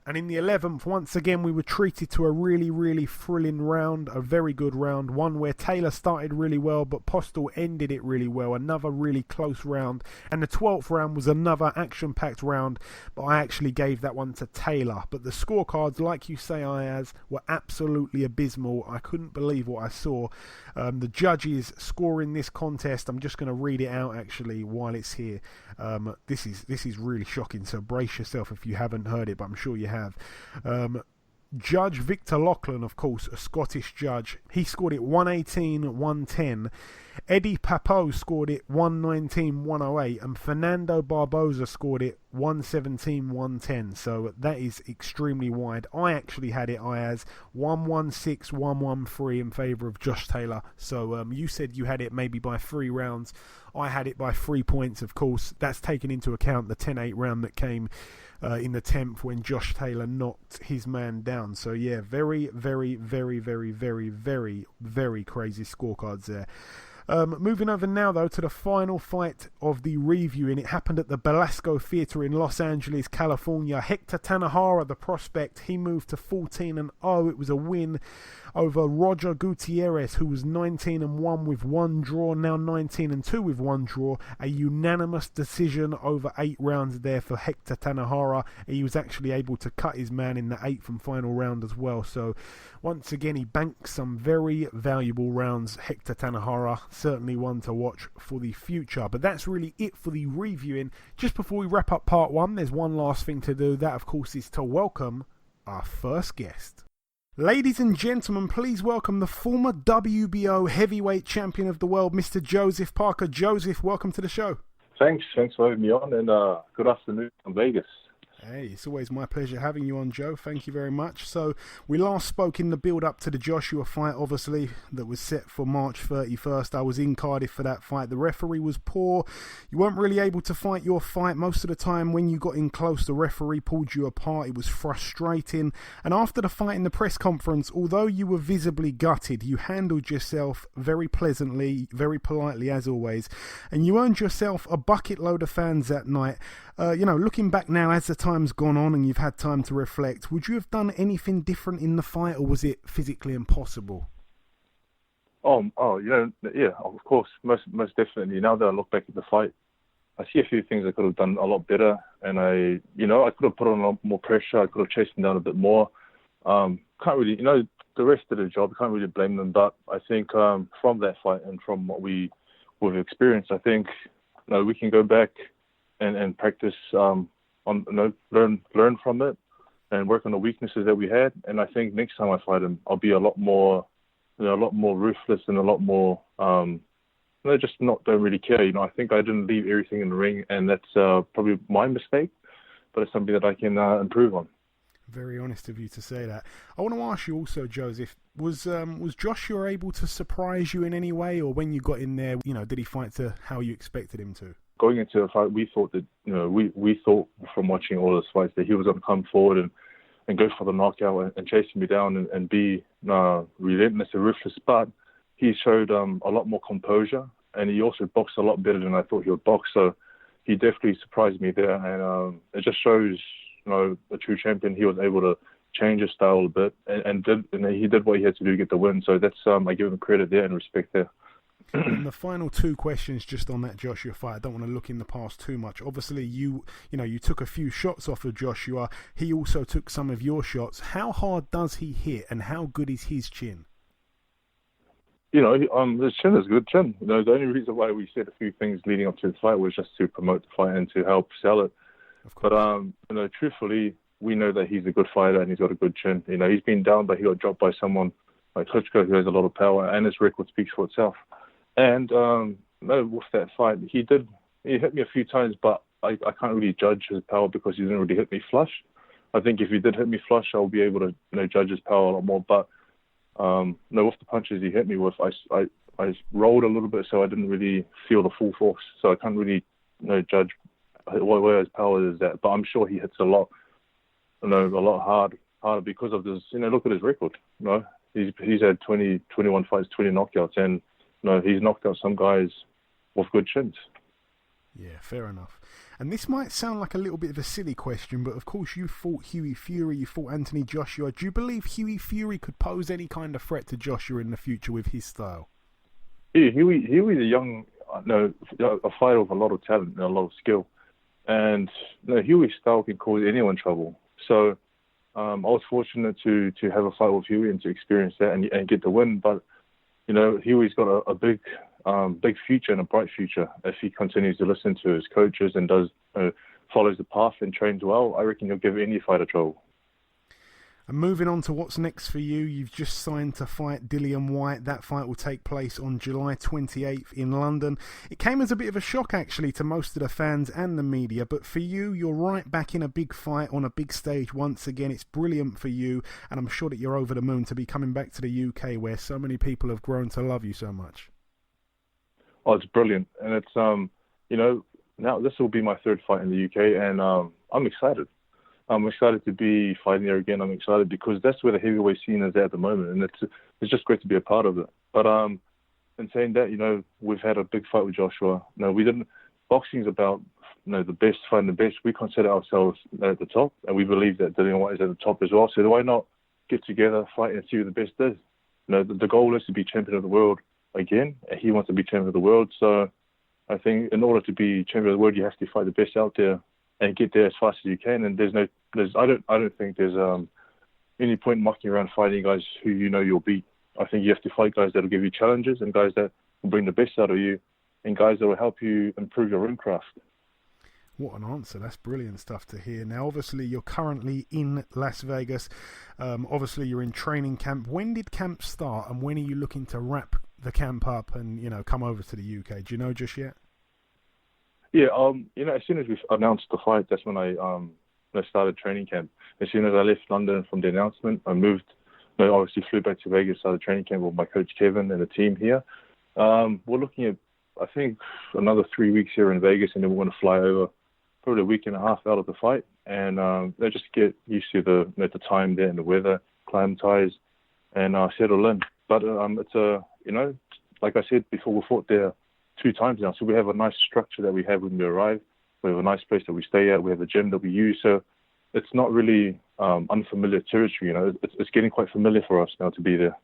And in the 11th, once again, we were treated to a really, really thrilling round, a very good round, one where Taylor started really well, but Postle ended it really well, another really close round. And the 12th round was another action-packed round, but I actually gave that one to Taylor. But the scorecards, like you say, Ayaz, were absolutely abysmal. I couldn't believe what I saw. The judges scoring this contest, I'm just going to read it out, actually, while it's here. This is really shocking, so brace yourself if you haven't heard it, but I'm sure you have. Judge Victor Lachlan, of course, a Scottish judge, he scored it 118-110. Eddie Papeau scored it 119-108, and Fernando Barboza scored it 117-110. So that is extremely wide. I actually had it, Ayaz, 116-113 in favour of Josh Taylor. So you said you had it maybe by 3 rounds. I had it by 3 points, of course. That's taken into account the 10-8 round that came in the 10th when Josh Taylor knocked his man down. So yeah, very, very, very, very, very, very, very crazy scorecards there. Moving over now, though, to the final fight of the review, and it happened at the Belasco Theatre in Los Angeles, California. Hector Tanajara, the prospect, he moved to 14-0. It was a win over Roger Gutierrez, who was 19-1 with 1 draw, now 19-2 with 1 draw. A unanimous decision over 8 rounds there for Hector Tanajara. He was actually able to cut his man in the 8th and final round as well. So once again, he banked some very valuable rounds. Hector Tanajara, certainly one to watch for the future. But that's really it for the reviewing. Just before we wrap up part 1, there's one last thing to do. That, of course, is to welcome our first guest. Ladies and gentlemen, please welcome the former WBO Heavyweight Champion of the World, Mr. Joseph Parker. Joseph, welcome to the show. Thanks for having me on, and good afternoon from Vegas. Hey, it's always my pleasure having you on, Joe. Thank you very much. So, we last spoke in the build-up to the Joshua fight, obviously, that was set for March 31st. I was in Cardiff for that fight. The referee was poor. You weren't really able to fight your fight. Most of the time, when you got in close, the referee pulled you apart. It was frustrating. And after the fight in the press conference, although you were visibly gutted, you handled yourself very pleasantly, very politely, as always. And you earned yourself a bucket load of fans that night. Looking back now, as the time's gone on and you've had time to reflect, would you have done anything different in the fight, or was it physically impossible? Yeah, of course, most definitely. Now that I look back at the fight, I see a few things I could have done a lot better, and I could have put on a lot more pressure. I could have chased him down a bit more. Can't really, the rest of the job, can't really blame them. But I think from that fight and from what we've experienced, I think we can go back and practice learn from it and work on the weaknesses that we had. And I think next time I fight him, I'll be a lot more ruthless and a lot more don't really care. I think I didn't leave everything in the ring, and that's probably my mistake, but it's something that I can improve on. Very honest of you to say that. I want to ask you also, Joseph, was Joshua able to surprise you in any way, or when you got in there, did he fight to how you expected him to? Going into the fight, we thought that, we thought from watching all those fights that he was going to come forward and go for the knockout and chase me down and be relentless and ruthless. But he showed a lot more composure, and he also boxed a lot better than I thought he would box. So he definitely surprised me there, and it just shows, a true champion. He was able to change his style a bit, and he did what he had to do to get the win. So that's I give him credit there and respect there. And the final two questions just on that Joshua fight. I don't want to look in the past too much. Obviously, you took a few shots off of Joshua. He also took some of your shots. How hard does he hit, and how good is his chin? His chin is good chin. The only reason why we said a few things leading up to the fight was just to promote the fight and to help sell it. Of course. But truthfully, we know that he's a good fighter and he's got a good chin. He's been down, but he got dropped by someone like Klitschko, who has a lot of power, and his record speaks for itself. And with that fight, he hit me a few times, but I can't really judge his power because he didn't really hit me flush. I think if he did hit me flush, I'll be able to judge his power a lot more. But with the punches he hit me with, I rolled a little bit, so I didn't really feel the full force. So I can't really judge where his power is at. But I'm sure he hits a lot harder because of this. Look at his record. He's had 21 fights, 20 knockouts, and he's knocked out some guys with good chins. Yeah, fair enough. And this might sound like a little bit of a silly question, but of course you fought Hughie Fury, you fought Anthony Joshua. Do you believe Hughie Fury could pose any kind of threat to Joshua in the future with his style? Yeah, Hughie's a young, a fighter with a lot of talent and a lot of skill. And Hughie's style can cause anyone trouble. So I was fortunate to have a fight with Hughie and to experience that and get the win. But Hughie's got a big future and a bright future if he continues to listen to his coaches and follows the path and trains well. I reckon he'll give any fighter trouble. And moving on to what's next for you, you've just signed to fight Dillian Whyte. That fight will take place on July 28th in London. It came as a bit of a shock, actually, to most of the fans and the media. But for you, you're right back in a big fight on a big stage once again. It's brilliant for you. And I'm sure that you're over the moon to be coming back to the UK where so many people have grown to love you so much. Oh, it's brilliant. And it's, now this will be my third fight in the UK. And I'm excited. I'm excited to be fighting there again. I'm excited because that's where the heavyweight scene is at the moment, and it's just great to be a part of it. But in saying that, we've had a big fight with Joshua. No, we didn't. Boxing is about the best fighting the best. We consider ourselves at the top, and we believe that Dillian Whyte is at the top as well. So why not get together, fight, and see who the best is? The goal is to be champion of the world again. He wants to be champion of the world. So I think in order to be champion of the world, you have to fight the best out there and get there as fast as you can. And I don't think there's any point mucking around fighting guys who you'll beat. I think you have to fight guys that will give you challenges and guys that will bring the best out of you and guys that will help you improve your ring craft. What an answer. That's brilliant stuff to hear. Now, obviously, you're currently in Las Vegas. Obviously, you're in training camp. When did camp start and when are you looking to wrap the camp up and, come over to the UK? Do you know just yet? Yeah, as soon as we announced the fight, that's when I started training camp. As soon as I left London from the announcement, I moved. I obviously flew back to Vegas, started training camp with my coach Kevin and the team here. We're looking at, I think, another 3 weeks here in Vegas, and then we're going to fly over probably a week and a half out of the fight, and just get used to the time there and the weather, acclimatize, and settle in. But it's like I said before, we fought there 2 times now, so we have a nice structure that we have when we arrive. We have a nice place that we stay at. We have a gym that we use, so it's not really unfamiliar territory. It's getting quite familiar for us now to be there.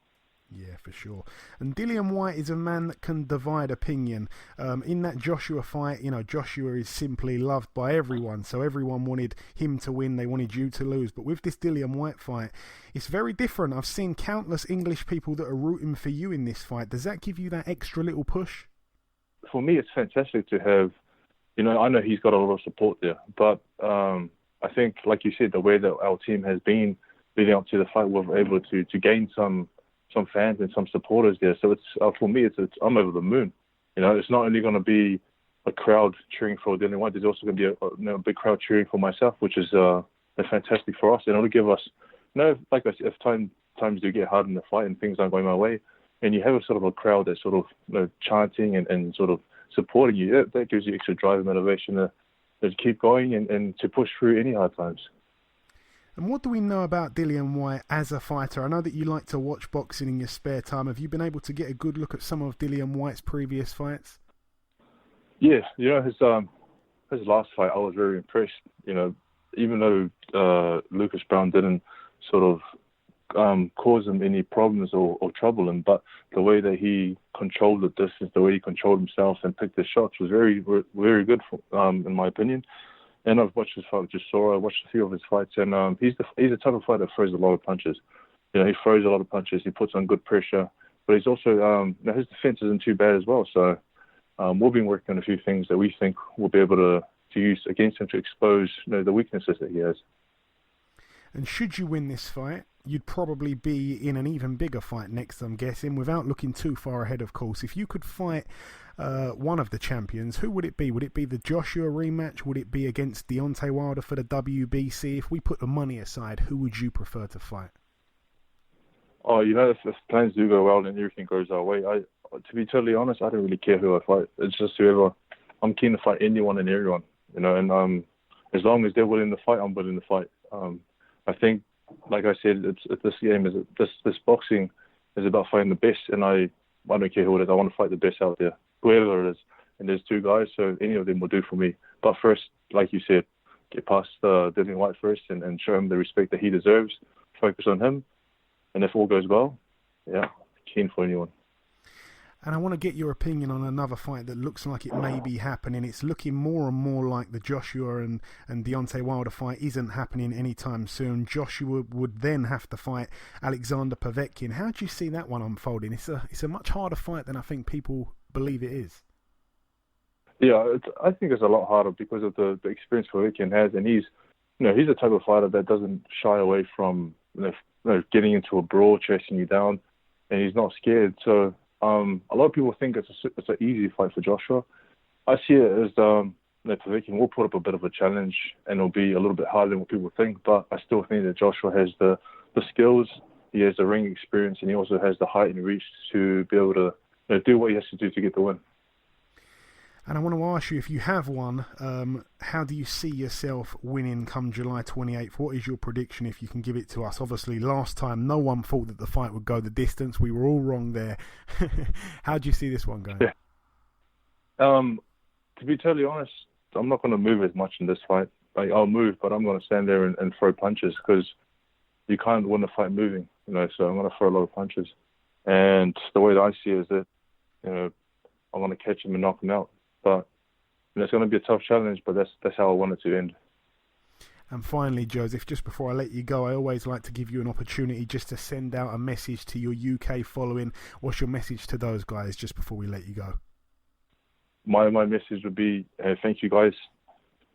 Yeah, for sure. And Dillian Whyte is a man that can divide opinion. In that Joshua fight, Joshua is simply loved by everyone, so everyone wanted him to win. They wanted you to lose. But with this Dillian Whyte fight, it's very different. I've seen countless English people that are rooting for you in this fight. Does that give you that extra little push? For me, it's fantastic to have, I know he's got a lot of support there, but I think, like you said, the way that our team has been leading up to the fight, we're able to gain some fans and some supporters there. So it's for me, I'm over the moon. It's not only going to be a crowd cheering for Dillian Whyte, there's also going to be a big crowd cheering for myself, which is fantastic for us. And it'll give us, like I said, if times do get hard in the fight and things aren't going my way, and you have a sort of a crowd that's sort of chanting and sort of supporting you, that gives you extra drive and motivation to keep going and to push through any hard times. And what do we know about Dillian Whyte as a fighter? I know that you like to watch boxing in your spare time. Have you been able to get a good look at some of Dillian Whyte's previous fights? Yeah, his his last fight, I was very impressed. You know, even though Lucas Brown didn't sort of cause him any problems or trouble him, but the way that he controlled the distance, the way he controlled himself and picked his shots was very, very good, in my opinion. And I've watched his fight with Chisora. I watched a few of his fights, and he's the type of fighter that throws a lot of punches. You know, he throws a lot of punches. He puts on good pressure, but he's also his defense isn't too bad as well. So we've been working on a few things that we think we'll be able to use against him to expose the weaknesses that he has. And should you win this fight, you'd probably be in an even bigger fight next, I'm guessing, without looking too far ahead, of course. If you could fight one of the champions, who would it be? Would it be the Joshua rematch? Would it be against Deontay Wilder for the WBC? If we put the money aside, who would you prefer to fight? Oh, if plans do go well and everything goes our way, to be totally honest, I don't really care who I fight. It's just whoever. I'm keen to fight anyone and everyone, and as long as they're willing to fight, I'm willing to fight. I think, like I said, this boxing is about fighting the best, and I don't care who it is. I want to fight the best out there, whoever it is. And there's two guys, so any of them will do for me. But first, like you said, get past Dillian Whyte first and show him the respect that he deserves. Focus on him, and if all goes well, yeah, keen for anyone. And I want to get your opinion on another fight that looks like it may be happening. It's looking more and more like the Joshua and Deontay Wilder fight isn't happening anytime soon. Joshua would then have to fight Alexander Povetkin. How do you see that one unfolding? It's a much harder fight than I think people believe it is. Yeah, I think it's a lot harder because of the experience Povetkin has, and he's the type of fighter that doesn't shy away from getting into a brawl, chasing you down, and he's not scared. So a lot of people think it's an easy fight for Joshua. I see it as Povetkin will put up a bit of a challenge, and it'll be a little bit harder than what people think. But I still think that Joshua has the skills, he has the ring experience, and he also has the height and reach to be able to do what he has to do to get the win. And I want to ask you, if you have won, how do you see yourself winning come July 28th? What is your prediction, if you can give it to us? Obviously, last time, no one thought that the fight would go the distance. We were all wrong there. How do you see this one going? Yeah. To be totally honest, I'm not going to move as much in this fight. I'll move, but I'm going to stand there and throw punches because you can't win a fight moving, so I'm going to throw a lot of punches. And the way that I see it is that, I'm going to catch him and knock him out. But it's going to be a tough challenge, but that's how I want it to end. And finally, Joseph, just before I let you go, I always like to give you an opportunity just to send out a message to your UK following. What's your message to those guys just before we let you go? My message would be thank you guys.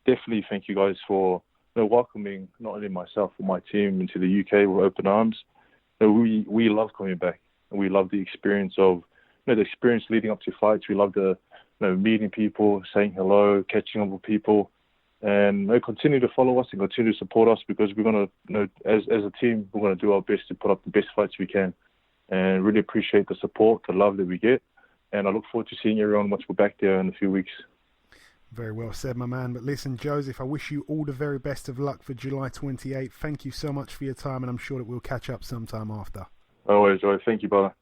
Definitely thank you guys for welcoming not only myself but my team into the UK with open arms. We love coming back, and we love the experience of the experience leading up to fights. We love the meeting people, saying hello, catching up with people, and continue to follow us and continue to support us because we're going to, as a team, we're going to do our best to put up the best fights we can, and really appreciate the support, the love that we get, and I look forward to seeing everyone once we're back there in a few weeks. Very well said, my man. But listen, Joseph, I wish you all the very best of luck for July 28th. Thank you so much for your time, and I'm sure that we'll catch up sometime after. Always, Joy. Thank you, brother.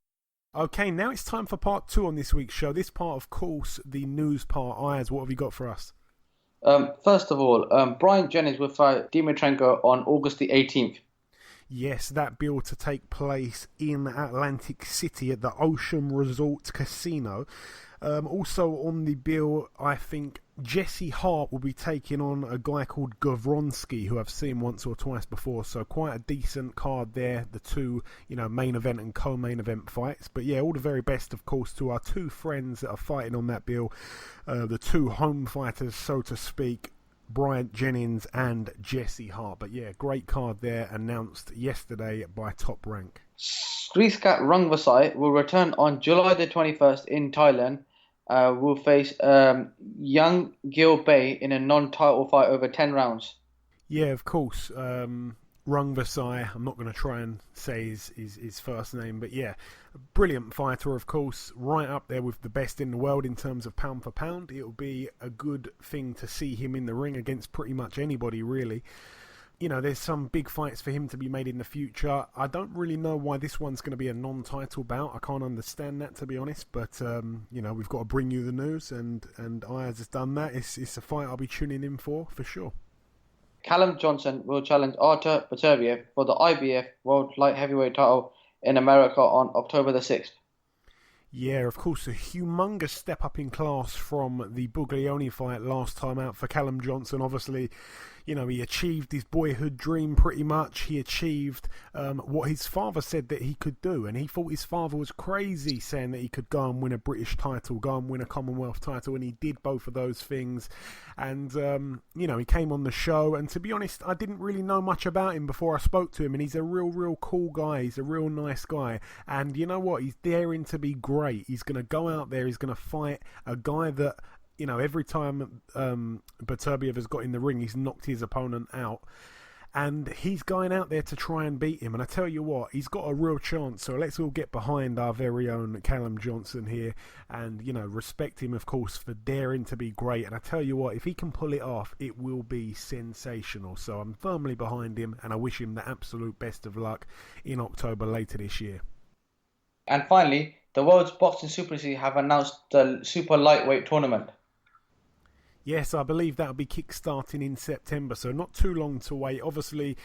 Okay, now it's time for part 2 on this week's show. This part, of course, the news part. Ayaz, what have you got for us? First of all, Brian Jennings will fight Dimitrenko on August the 18th. Yes, that bill to take place in Atlantic City at the Ocean Resort Casino. Also on the bill, I think Jesse Hart will be taking on a guy called Gavronsky, who I've seen once or twice before. So quite a decent card there. The two, main event and co-main event fights. But yeah, all the very best, of course, to our two friends that are fighting on that bill. The two home fighters, so to speak. Bryant Jennings and Jesse Hart. But yeah, great card there, announced yesterday by Top Rank. Sriskat Rungvisai will return on July the 21st in Thailand. Will face Young Gil Bay in a non-title fight over 10 rounds. Yeah, of course. Rungvisai, I'm not going to try and say his first name, but yeah, brilliant fighter, of course, right up there with the best in the world in terms of pound for pound. It'll be a good thing to see him in the ring against pretty much anybody, really. there's some big fights for him to be made in the future. I don't really know why this one's going to be a non-title bout. I can't understand that, to be honest. But, we've got to bring you the news, and Ayaz has done that. It's a fight I'll be tuning in for sure. Callum Johnson will challenge Artur Beterbiev for the IBF World Light Heavyweight title in America on October the 6th. Yeah, of course, a humongous step up in class from the Buglioni fight last time out for Callum Johnson. Obviously, he achieved his boyhood dream pretty much. He achieved what his father said that he could do, and he thought his father was crazy saying that he could go and win a British title, go and win a Commonwealth title, and he did both of those things. And, he came on the show, and to be honest, I didn't really know much about him before I spoke to him, and he's a real cool guy. He's a real nice guy, and you know what? He's daring to be great. He's going to go out there, he's going to fight a guy that, every time Beterbiev has got in the ring, he's knocked his opponent out. And he's going out there to try and beat him. And I tell you what, he's got a real chance. So let's all get behind our very own Callum Johnson here. And, respect him, of course, for daring to be great. And I tell you what, if he can pull it off, it will be sensational. So I'm firmly behind him. And I wish him the absolute best of luck in October later this year. And finally, the World's Boxing Super League have announced the Super Lightweight tournament. Yes, I believe that'll be kick-starting in September, so not too long to wait. Obviously,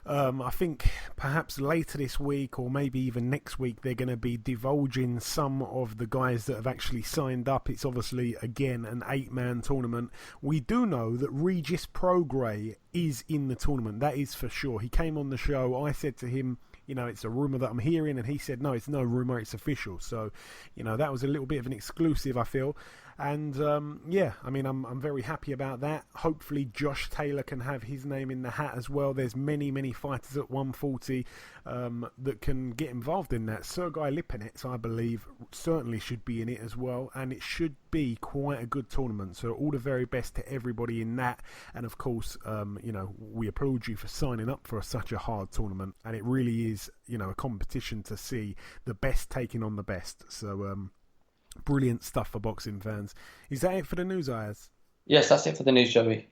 I think perhaps later this week or maybe even next week they're going to be divulging some of the guys that have actually signed up. It's obviously, again, an 8-man tournament. We do know that Regis Prograis is in the tournament, that is for sure. He came on the show, I said to him, it's a rumour that I'm hearing, and he said, no, it's no rumour, it's official. So, that was a little bit of an exclusive, I feel. And, I'm very happy about that. Hopefully Josh Taylor can have his name in the hat as well. There's many fighters at 140 that can get involved in that. Sergei Lipinets, I believe, certainly should be in it as well. And it should be quite a good tournament. So all the very best to everybody in that. And, of course, we applaud you for signing up for such a hard tournament. And it really is, a competition to see the best taking on the best. So, brilliant stuff for boxing fans. Is that it for the news, Ayaz? Yes, that's it for the news, Joey.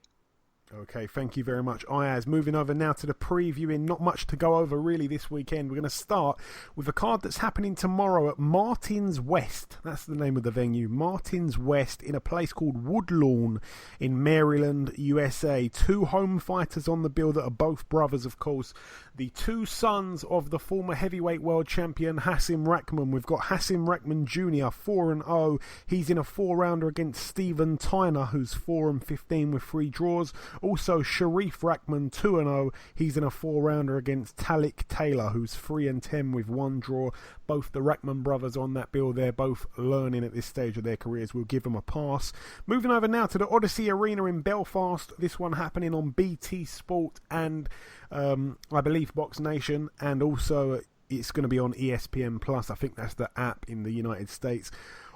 Okay, thank you very much, Ayaz. Moving over now to the previewing. Not much to go over really this weekend. We're going to start with a card that's happening tomorrow at Martins West. That's the name of the venue. Martins West, in a place called Woodlawn in Maryland, USA. 2 home fighters on the bill that are both brothers, of course. The 2 sons of the former heavyweight world champion Hasim Rahman. We've got Hasim Rahman Jr., 4-0. He's in a 4-rounder against Stephen Tyner, who's 4-15 with 3 draws. Also, Sharif Rahman, 2-0. He's in a 4-rounder against Talik Taylor, who's 3-10 with 1 draw. Both the Rahman brothers on that bill. They're both learning at this stage of their careers. We'll give them a pass. Moving over now to the Odyssey Arena in Belfast. This one happening on BT Sport and I believe Box Nation, and also it's going to be on ESPN Plus. I think that's the app in the United States.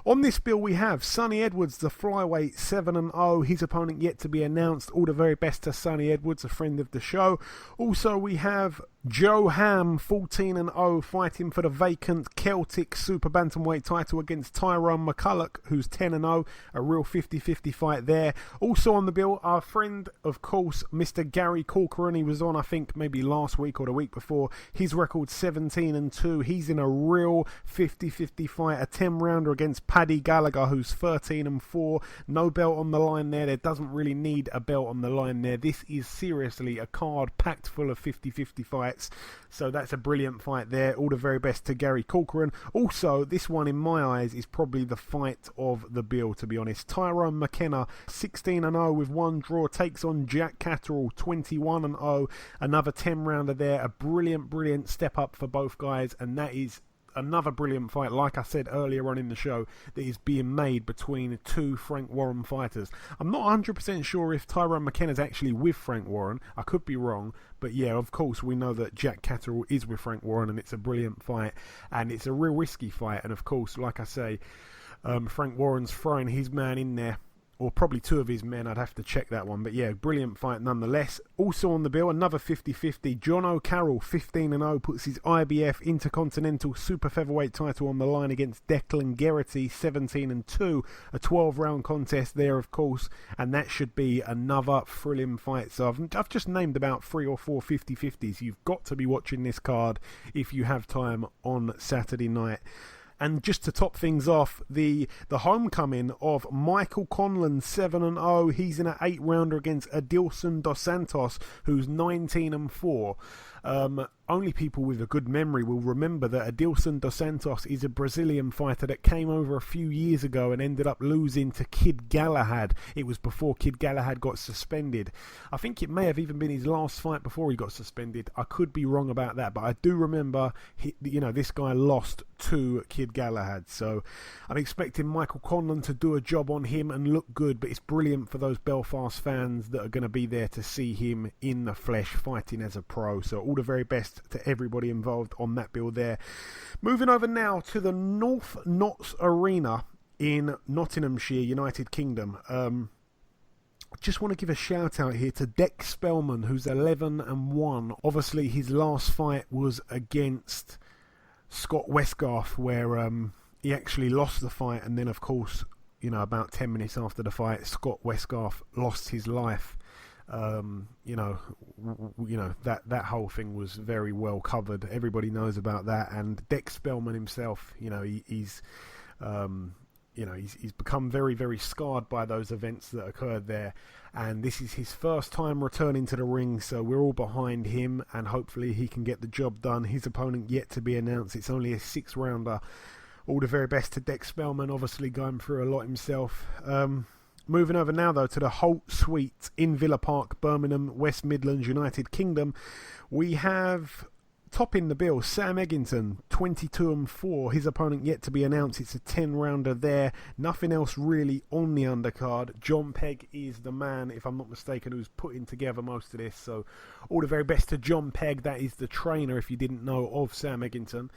On this bill we have Sonny Edwards, the flyweight, 7-0. His opponent yet to be announced. All the very best to Sonny Edwards, a friend of the show. Also we have Joe Ham, 14-0, fighting for the vacant Celtic Super-Bantamweight title against Tyrone McCulloch, who's 10-0. A real 50-50 fight there. Also on the bill, our friend, of course, Mr. Gary Corcoran. He was on, I think, maybe last week or the week before. His record 17-2. He's in a real 50-50 fight, a 10-rounder against Paddy Gallagher, who's 13-4. No belt on the line there. There doesn't really need a belt on the line there. This is seriously a card packed full of 50-50 fights. So that's a brilliant fight there. All the very best to Gary Corcoran. Also, this one in my eyes is probably the fight of the bill, to be honest. Tyrone McKenna, 16-0 with 1 draw, takes on Jack Catterall, 21-0. Another 10-rounder there. A brilliant step up for both guys, and that is another brilliant fight, like I said earlier on in the show, that is being made between 2 Frank Warren fighters. I'm not 100% sure if Tyrone McKenna's actually with Frank Warren. I could be wrong. But yeah, of course, we know that Jack Catterall is with Frank Warren, and it's a brilliant fight. And it's a real risky fight. And of course, like I say, Frank Warren's throwing his man in there or probably two of his men. I'd have to check that one. But yeah, brilliant fight nonetheless. Also on the bill, another 50-50. John O'Carroll, 15-0, puts his IBF Intercontinental Super Featherweight title on the line against Declan Geraghty, 17-2. A 12-round contest there, of course, and that should be another thrilling fight. So I've just named about 3 or 4 50-50s. You've got to be watching this card if you have time on Saturday night. And just to top things off, the homecoming of Michael Conlan, 7-0. He's in an 8-rounder against Adilson Dos Santos, who's 19-4. Only people with a good memory will remember that Adilson Dos Santos is a Brazilian fighter that came over a few years ago and ended up losing to Kid Galahad. It was before Kid Galahad got suspended. I think it may have even been his last fight before he got suspended. I could be wrong about that, but I do remember this guy lost to Kid Galahad. So I'm expecting Michael Conlan to do a job on him and look good, but it's brilliant for those Belfast fans that are going to be there to see him in the flesh fighting as a pro. So all the very best to everybody involved on that bill there. Moving over now to the North Notts Arena in Nottinghamshire, United Kingdom. I just want to give a shout out here to Dex Spellman, who's 11-1. Obviously his last fight was against Scott Westgarth, where he actually lost the fight, and then of course, about 10 minutes after the fight, Scott Westgarth lost his life. That whole thing was very well covered. Everybody knows about that, and Dex Spellman himself, he's become very, very scarred by those events that occurred there, and this is his first time returning to the ring, so we're all behind him, and hopefully he can get the job done. His opponent yet to be announced. It's only a 6-rounder. All the very best to Dex Spellman, obviously going through a lot himself. Moving over now, though, to the Holt Suite in Villa Park, Birmingham, West Midlands, United Kingdom. We have, topping the bill, Sam Eggington, 22-4. His opponent yet to be announced. It's a 10-rounder there. Nothing else really on the undercard. John Pegg is the man, if I'm not mistaken, who's putting together most of this. So all the very best to John Pegg. That is the trainer, if you didn't know, of Sam Eggington.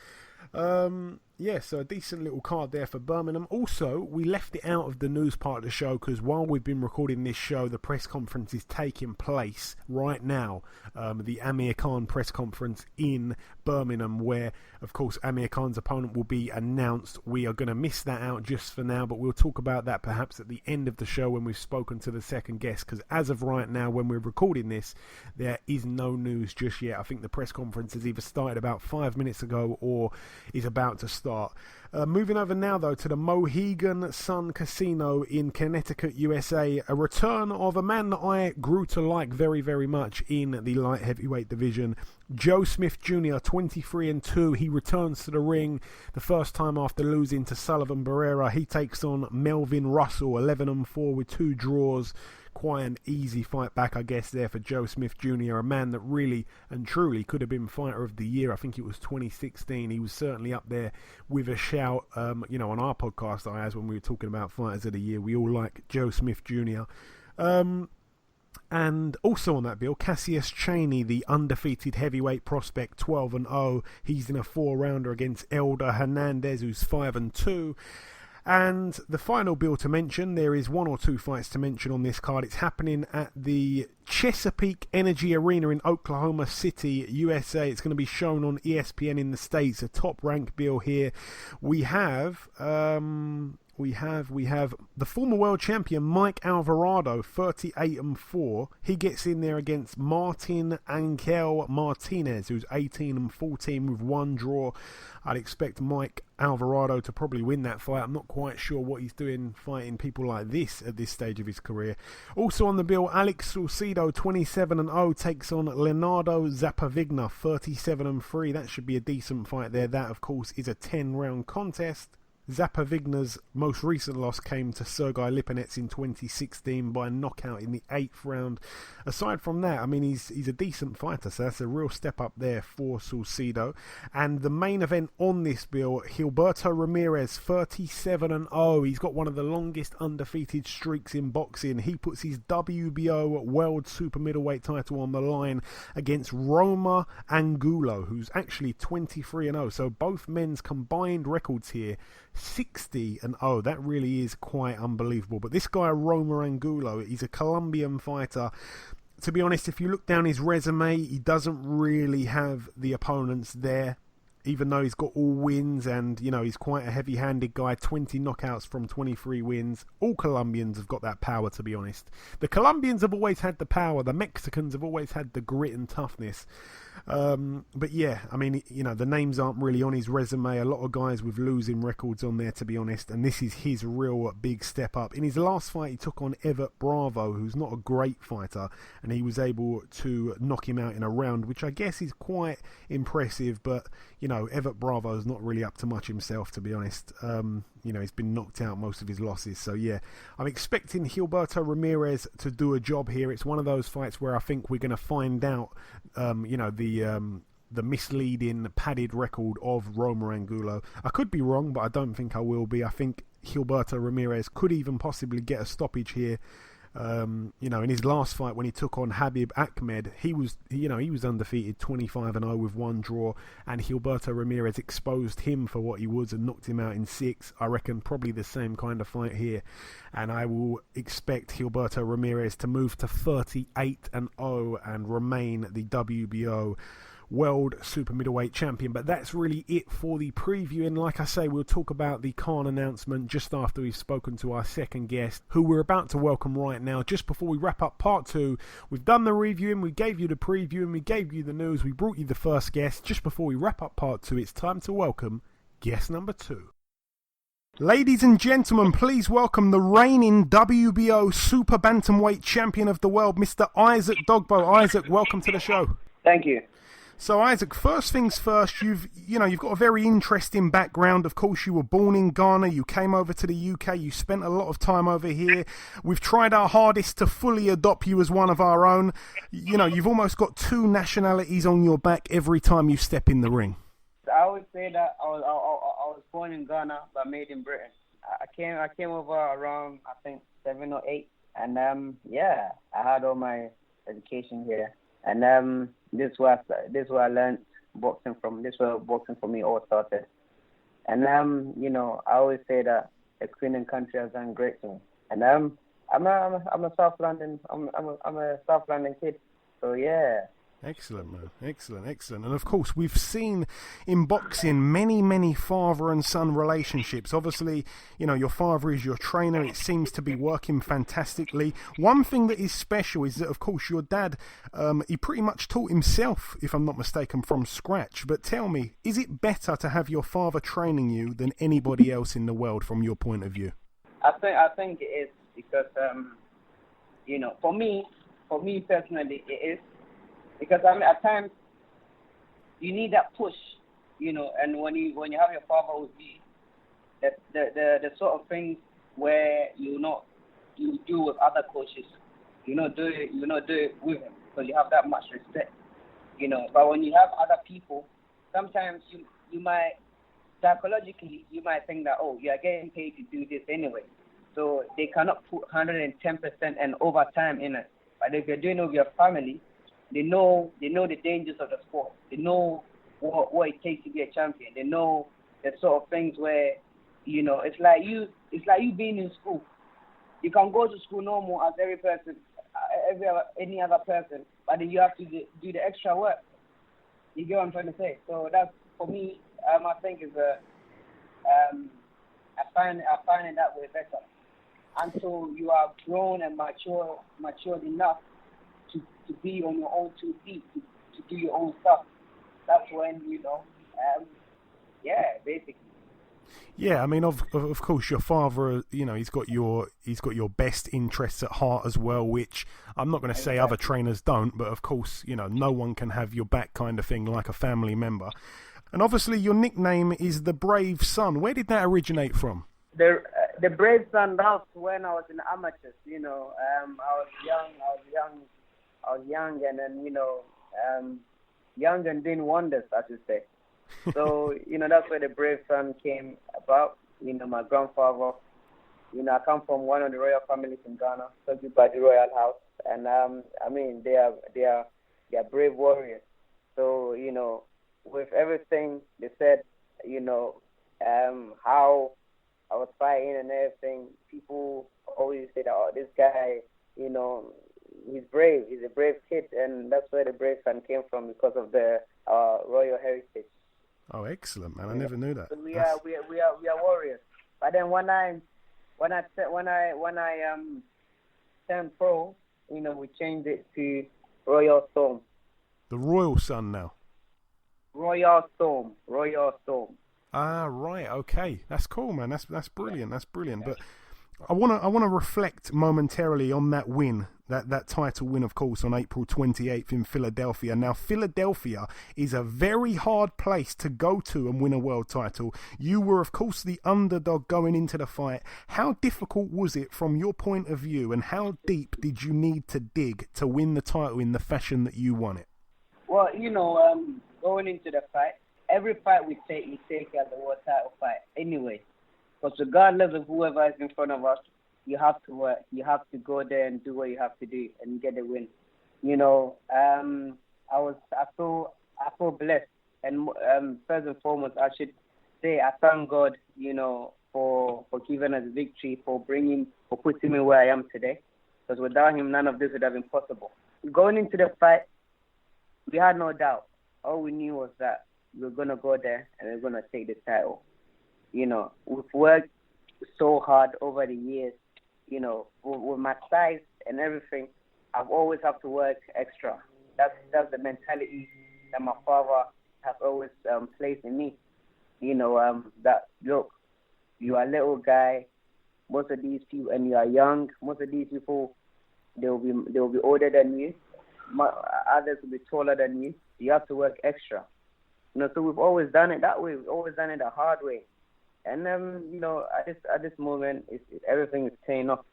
So a decent little card there for Birmingham. Also, we left it out of the news part of the show because while we've been recording this show, the press conference is taking place right now. The Amir Khan press conference in Birmingham, where, of course, Amir Khan's opponent will be announced. We are going to miss that out just for now, but we'll talk about that perhaps at the end of the show when we've spoken to the second guest, because as of right now, when we're recording this, there is no news just yet. I think the press conference has either started about 5 minutes ago or is about to start. Moving over now, though, to the Mohegan Sun Casino in Connecticut, USA. A return of a man that I grew to like very, very much in the light heavyweight division. Joe Smith Jr., 23-2. He returns to the ring the first time after losing to Sullivan Barrera. He takes on Melvin Russell, 11-4 with 2 draws. Quite an easy fight back, I guess, there for Joe Smith Jr., a man that really and truly could have been Fighter of the Year. I think it was 2016. He was certainly up there with a shout, on our podcast, Ayaz, when we were talking about Fighters of the Year. We all like Joe Smith Jr. And also on that bill, Cassius Chaney, the undefeated heavyweight prospect, 12-0. He's in a 4-rounder against Elder Hernandez, who's 5-2. And the final bill to mention, there is 1 or 2 fights to mention on this card. It's happening at the Chesapeake Energy Arena in Oklahoma City, USA. It's going to be shown on ESPN in the States, a top-ranked bill here. We have the former world champion Mike Alvarado, 38-4. He gets in there against Martin Angel Martinez, who's 18-14 with 1 draw. I'd expect Mike Alvarado to probably win that fight. I'm not quite sure what he's doing fighting people like this at this stage of his career. Also on the bill, Alex Salcido, 27-0, takes on Leonardo Zapavigna, 37-3. That should be a decent fight there. That, of course, is a 10-round contest. Zapavigna's most recent loss came to Sergei Lipinets in 2016 by knockout in the 8th round. Aside from that, I mean, he's a decent fighter, so that's a real step up there for Salcido. And the main event on this bill, Gilberto Ramirez, 37-0. He's got one of the longest undefeated streaks in boxing. He puts his WBO World Super Middleweight title on the line against Roma Angulo, who's actually 23-0. So both men's combined records here 60-0. That really is quite unbelievable. But this guy, Roma Angulo, he's a Colombian fighter. To be honest, if you look down his resume, he doesn't really have the opponents there, even though he's got all wins and, you know, he's quite a heavy-handed guy, 20 knockouts from 23 wins. All Colombians have got that power, to be honest. The Colombians have always had the power. The Mexicans have always had the grit and toughness. But yeah, I mean, you know, the names aren't really on his resume. A lot of guys with losing records on there, to be honest, and this is his real big step up. In his last fight, he took on Everett Bravo, who's not a great fighter, and he was able to knock him out in a round, which I guess is quite impressive, but, you know, Everett Bravo's not really up to much himself, to be honest. You know, he's been knocked out most of his losses. So, yeah, I'm expecting Gilberto Ramirez to do a job here. It's one of those fights where I think we're going to find out, you know, the misleading, padded record of Roma Angulo. I could be wrong, but I don't think I will be. I think Gilberto Ramirez could even possibly get a stoppage here. You know, in his last fight when he took on Habib Ahmed, he was undefeated, 25-0 with one draw, and Gilberto Ramirez exposed him for what he was and knocked him out in 6. I reckon probably the same kind of fight here, and I will expect Gilberto Ramirez to move to 38-0 and remain the WBO World Super Middleweight Champion. But that's really it for the preview, and like I say, we'll talk about the Khan announcement just after we've spoken to our second guest, who we're about to welcome right now. Just before we wrap up part 2, we've done the reviewing, we gave you the preview, and we gave you the news, we brought you the first guest. Just before we wrap up part 2, it's time to welcome guest number 2. Ladies and gentlemen, please welcome the reigning WBO Super-Bantamweight Champion of the world, Mr. Isaac Dogboe. Isaac, welcome to the show. Thank you. So Isaac, first things first, you've got a very interesting background. Of course, you were born in Ghana, you came over to the UK, you spent a lot of time over here. We've tried our hardest to fully adopt you as one of our own. You know, you've almost got 2 nationalities on your back every time you step in the ring. I would say that I was born in Ghana but made in Britain. I came over around, I think, 7 or 8, and I had all my education here. And this is where I learned boxing from. This is where boxing for me all started. And you know, I always say that the Queen and country has done great to me. And I'm a South London. I'm a South London kid. So yeah. Excellent, man. Excellent. And of course, we've seen in boxing many father and son relationships. Obviously, you know, your father is your trainer. It seems to be working fantastically. One thing that is special is that, of course, your dad, he pretty much taught himself, if I'm not mistaken, from scratch. But tell me, is it better to have your father training you than anybody else in the world from your point of view? I think it is because, you know, for me personally, it is. Because I mean, at times you need that push, you know. And when you have your father with you, the sort of things where you do with other coaches, you not do it with him because you have that much respect, you know. But when you have other people, sometimes you might psychologically you might think that, oh, you are getting paid to do this anyway, so they cannot put 110% and overtime in it. But if you're doing it with your family, they know the dangers of the sport. They know what it takes to be a champion. They know the sort of things where, you know, it's like you being in school. You can go to school normal as any other person, but then you have to do the extra work. You get what I'm trying to say? So that's, for me, I think is I find it that way better. Until you are grown and matured enough to be on your own 2 feet, to do your own stuff. That's when, you know, basically. Yeah, I mean, of course, your father, you know, he's got your best interests at heart as well, which I'm not going to say other trainers don't, but of course, you know, no one can have your back kind of thing like a family member. And obviously, your nickname is the Brave Son. Where did that originate from? The Brave Son, that was when I was in the amateurs, you know. I was young, and then, you know, young and doing wonders, I should say. So, you know, that's where the Brave Son came about. You know, my grandfather, you know, I come from one of the royal families in Ghana, serving by the royal house. And, I mean, they are brave warriors. So, you know, with everything they said, you know, how I was fighting and everything, people always say that, oh, this guy, you know, he's brave. He's a brave kid, and that's where the brave fan came from, because of the royal heritage. Oh, excellent, man! I never knew that. So we are warriors. But then when I turned pro, you know, we changed it to Royal Storm. The Royal Sun now. Royal Storm. Ah, right, okay, that's cool, man. That's brilliant. That's brilliant. But I wanna reflect momentarily on that win, that title win, of course, on April 28th in Philadelphia. Now, Philadelphia is a very hard place to go to and win a world title. You were, of course, the underdog going into the fight. How difficult was it from your point of view, and how deep did you need to dig to win the title in the fashion that you won it? Well, you know, going into the fight, every fight we take as a world title fight anyway. Because regardless of whoever is in front of us, you have to work. You have to go there and do what you have to do and get the win. You know, I feel blessed. And first and foremost, I should say I thank God, you know, for giving us victory, for putting me where I am today. Because without him, none of this would have been possible. Going into the fight, we had no doubt. All we knew was that we were going to go there and we were going to take the title. You know, we've worked so hard over the years. You know, with my size and everything, I've always have to work extra. That's the mentality that my father has always placed in me. You know, that look, you are a little guy. Most of these people, and you are young. Most of these people, they will be older than you. Others will be taller than you. You have to work extra. You know, so we've always done it that way. We've always done it the hard way. And you know, at this moment, everything is paying off.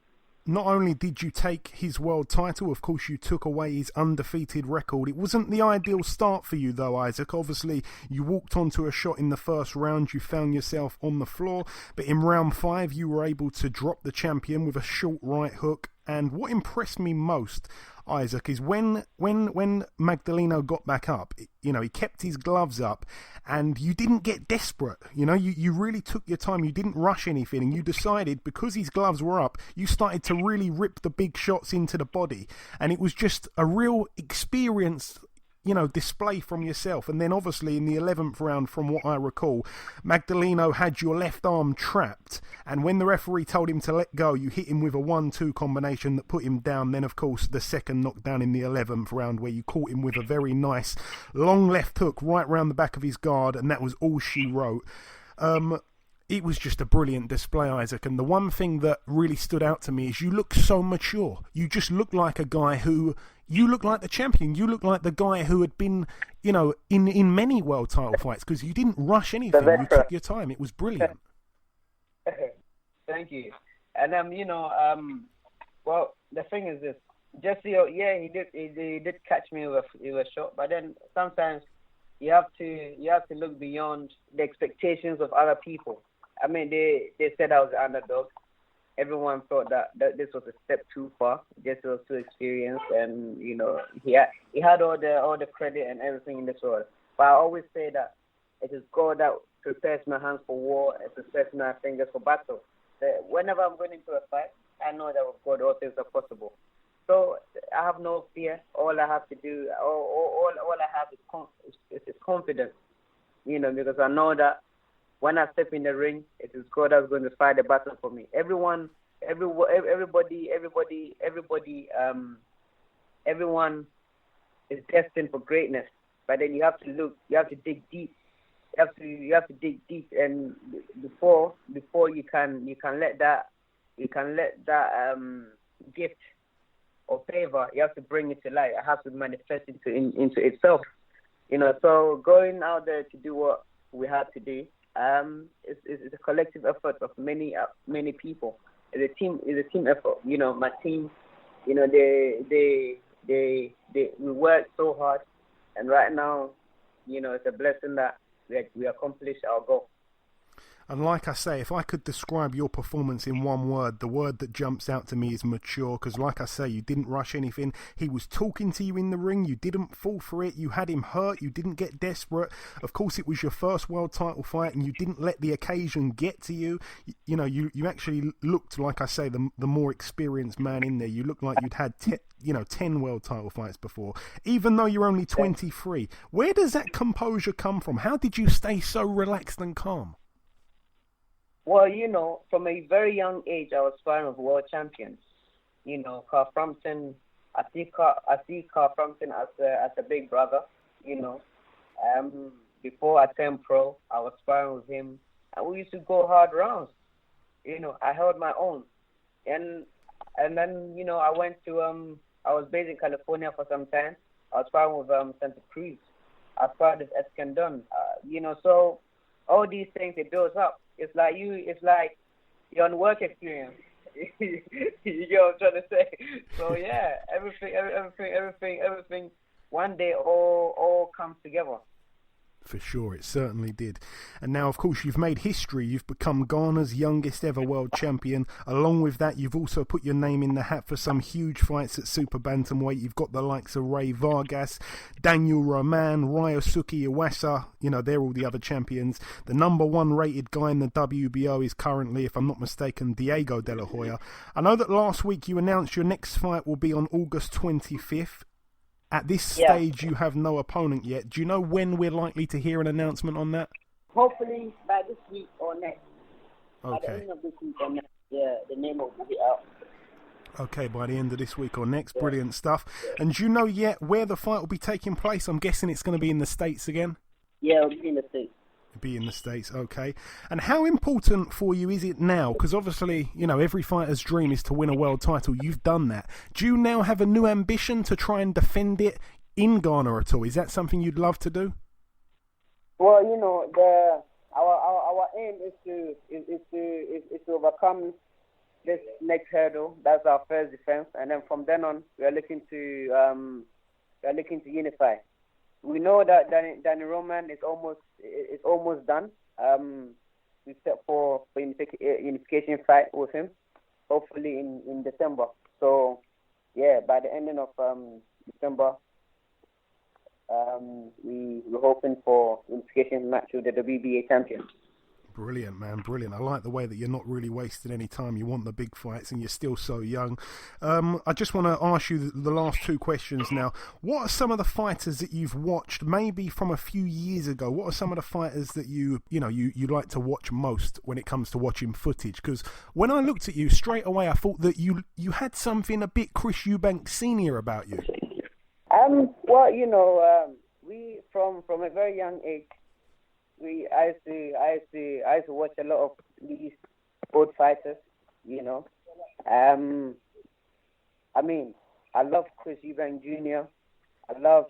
Not only did you take his world title, of course, you took away his undefeated record. It wasn't the ideal start for you, though, Isaac. Obviously, you walked onto a shot in the first round. You found yourself on the floor. But in round 5, you were able to drop the champion with a short right hook. And what impressed me most, Isaac, is when Magdaleno got back up, you know, he kept his gloves up and you didn't get desperate. You know, you really took your time. You didn't rush anything, and you decided, because his gloves were up, you started to really rip the big shots into the body. And it was just a real experience, you know, display from yourself. And then obviously in the 11th round, from what I recall, Magdaleno had your left arm trapped, and when the referee told him to let go, you hit him with a 1-2 combination that put him down. Then of course the second knockdown in the 11th round, where you caught him with a very nice long left hook right round the back of his guard, and that was all she wrote. It was just a brilliant display, Isaac. And the one thing that really stood out to me is you look so mature. You just look like a guy who... You look like the champion. You look like the guy who had been, you know, in many world title fights, because you didn't rush anything. You took your time. It was brilliant. Thank you. And you know, well, the thing is this: Jessie, yeah, he did catch me with a shot, but then sometimes you have to look beyond the expectations of other people. I mean, they said I was an underdog. Everyone thought that this was a step too far. Jessie was too experienced, and you know, he had all the credit and everything in this world. But I always say that it is God that prepares my hands for war and prepares my fingers for battle. That whenever I'm going into a fight, I know that with God all things are possible. So I have no fear. All I have to do, all I have is confidence. You know, because I know that when I step in the ring, it is God that's going to fight the battle for me. Everyone is destined for greatness, but then you have to dig deep. You have to dig deep, and before you can let that gift or favor, you have to bring it to light. It has to manifest into itself. You know, so going out there to do what we had to do. It's a collective effort of many people. It's a team effort. You know, my team. You know, we work so hard, and right now, you know, it's a blessing that we accomplished our goal. And like I say, if I could describe your performance in one word, the word that jumps out to me is mature, because like I say, you didn't rush anything. He was talking to you in the ring. You didn't fall for it. You had him hurt. You didn't get desperate. Of course, it was your first world title fight, and you didn't let the occasion get to you. You know, you actually looked, like I say, the more experienced man in there. You looked like you'd had 10 world title fights before, even though you're only 23. Where does that composure come from? How did you stay so relaxed and calm? Well, from a very young age, I was sparring with world champions. Carl Frampton. I see Carl Frampton as a big brother. Before I turned pro, I was sparring with him, and we used to go hard rounds. I held my own, and then I went to I was based in California for some time. I was sparring with Santa Cruz. I sparred with Escandon. So all these things, it builds up. It's like you're on work experience. You get what I'm trying to say? So yeah, everything. One day, all comes together. For sure, it certainly did. And now, of course, you've made history. You've become Ghana's youngest ever world champion. Along with that, you've also put your name in the hat for some huge fights at Super-Bantamweight. You've got the likes of Ray Vargas, Daniel Roman, Ryosuke Iwasa. They're all the other champions. The number one rated guy in the WBO is currently, if I'm not mistaken, Diego De La Hoya. I know that last week you announced your next fight will be on August 25th. At this stage, you have no opponent yet. Do you know when we're likely to hear an announcement on that? Hopefully by this week or next. Okay. By the end of this week or next, the name will be out. Okay, by the end of this week or next. Brilliant stuff. And do you know yet where the fight will be taking place? I'm guessing it's going to be in the States again? Yeah, it'll be in the States. Be in the States, okay. And how important for you is it now? Because obviously, every fighter's dream is to win a world title. You've done that. Do you now have a new ambition to try and defend it in Ghana at all? Is that something you'd love to do? Well, our aim is to overcome this next hurdle. That's our first defense, and then from then on, we are looking to unify. We know that Danny Roman is almost done. We set for unification fight with him, hopefully in December. So, yeah, by the ending of December, we're hoping for unification match with the WBA champion. Brilliant, man, brilliant. I like the way that you're not really wasting any time. You want the big fights and you're still so young. I just want to ask you the last two questions now. What are some of the fighters that you've watched maybe from a few years ago? What are some of the fighters that you like to watch most when it comes to watching footage? Because when I looked at you straight away, I thought that you had something a bit Chris Eubank Senior about you. Well, we from a very young age, I used to watch a lot of these old fighters, I love Chris Eubank Jr. I love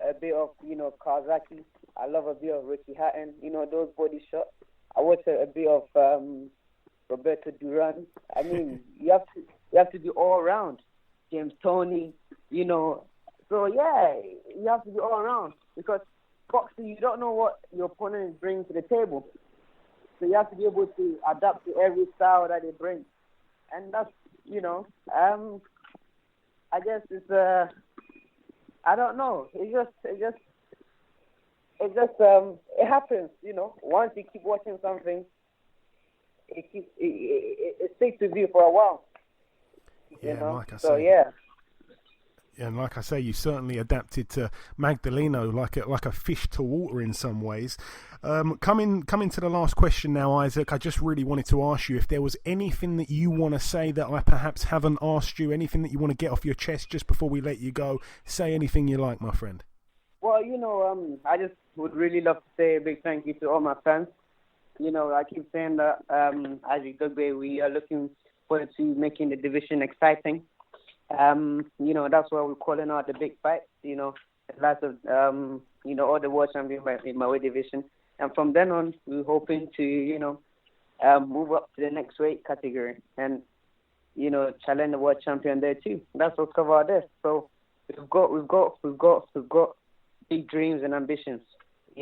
a bit of, Kawasaki. I love a bit of Ricky Hatton, those body shots. I watch a bit of Roberto Duran. You have to be all around. James Toney, So yeah, you have to be all around because boxing, you don't know what your opponent is bringing to the table. So you have to be able to adapt to every style that they bring. And that's, I guess it's, I don't know. It happens, Once you keep watching something, it sticks with you for a while. Like I so say. Yeah. And like I say, you certainly adapted to Magdaleno like a fish to water in some ways. Coming to the last question now, Isaac, I just really wanted to ask you if there was anything that you want to say that I perhaps haven't asked you, anything that you want to get off your chest just before we let you go. Say anything you like, my friend. Well, I just would really love to say a big thank you to all my fans. I keep saying that as Dogboe, we are looking forward to making the division exciting. That's why we're calling out the big fights, lots of, all the world champions in my weight division. And from then on, we're hoping to, move up to the next weight category and, challenge the world champion there too. That's what's covered out there. So we've got big dreams and ambitions,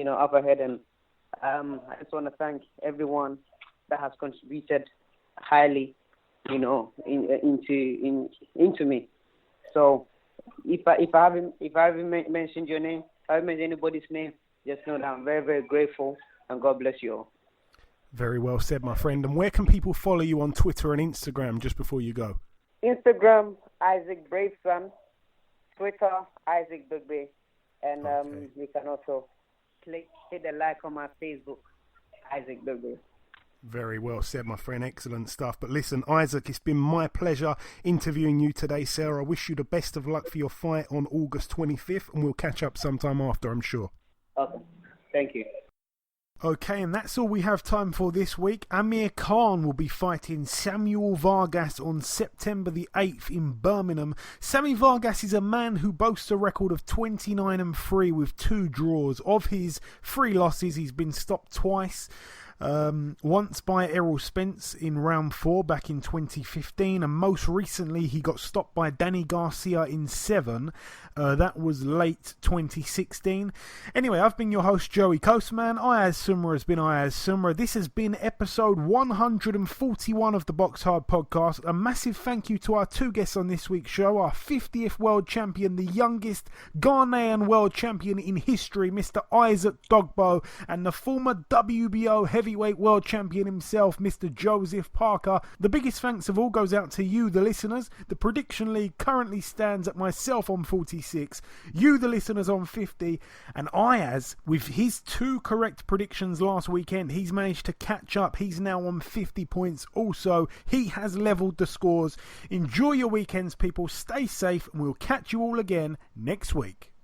up ahead. And I just want to thank everyone that has contributed highly, into me. So if I haven't mentioned your name, if I haven't mentioned anybody's name, just know that I'm very, very grateful, and God bless you all. Very well said, my friend. And where can people follow you on Twitter and Instagram just before you go? Instagram, Isaac Braveson. Twitter, Isaac Dogboe. And you can also hit the like on my Facebook, Isaac Dogboe. Very well said, my friend. Excellent stuff. But listen, Isaac, it's been my pleasure interviewing you today, sir. I wish you the best of luck for your fight on August 25th, and we'll catch up sometime after, I'm sure. Okay. Thank you. Okay, and that's all we have time for this week. Amir Khan will be fighting Samuel Vargas on September the 8th in Birmingham. Sammy Vargas is a man who boasts a record of 29-3 with 2 draws. Of his 3 losses, he's been stopped twice. Once by Errol Spence in round 4 back in 2015, and most recently he got stopped by Danny Garcia in 7. That was late 2016. Anyway, I've been your host, Joey Coastman. Ayaz Sumra has been Ayaz Sumra. This has been episode 141 of the BoxHard Podcast. A massive thank you to our 2 guests on this week's show, our 50th world champion, the youngest Ghanaian world champion in history, Mr. Isaac Dogboe, and the former WBO Heavyweight world champion himself, Mr. Joseph Parker. The biggest thanks of all goes out to you, the listeners. The prediction league currently stands at myself on 46, you, the listeners, on 50, and Ayaz, with his 2 correct predictions last weekend, he's managed to catch up. He's now on 50 points also. He has levelled the scores. Enjoy your weekends, people. Stay safe, and we'll catch you all again next week.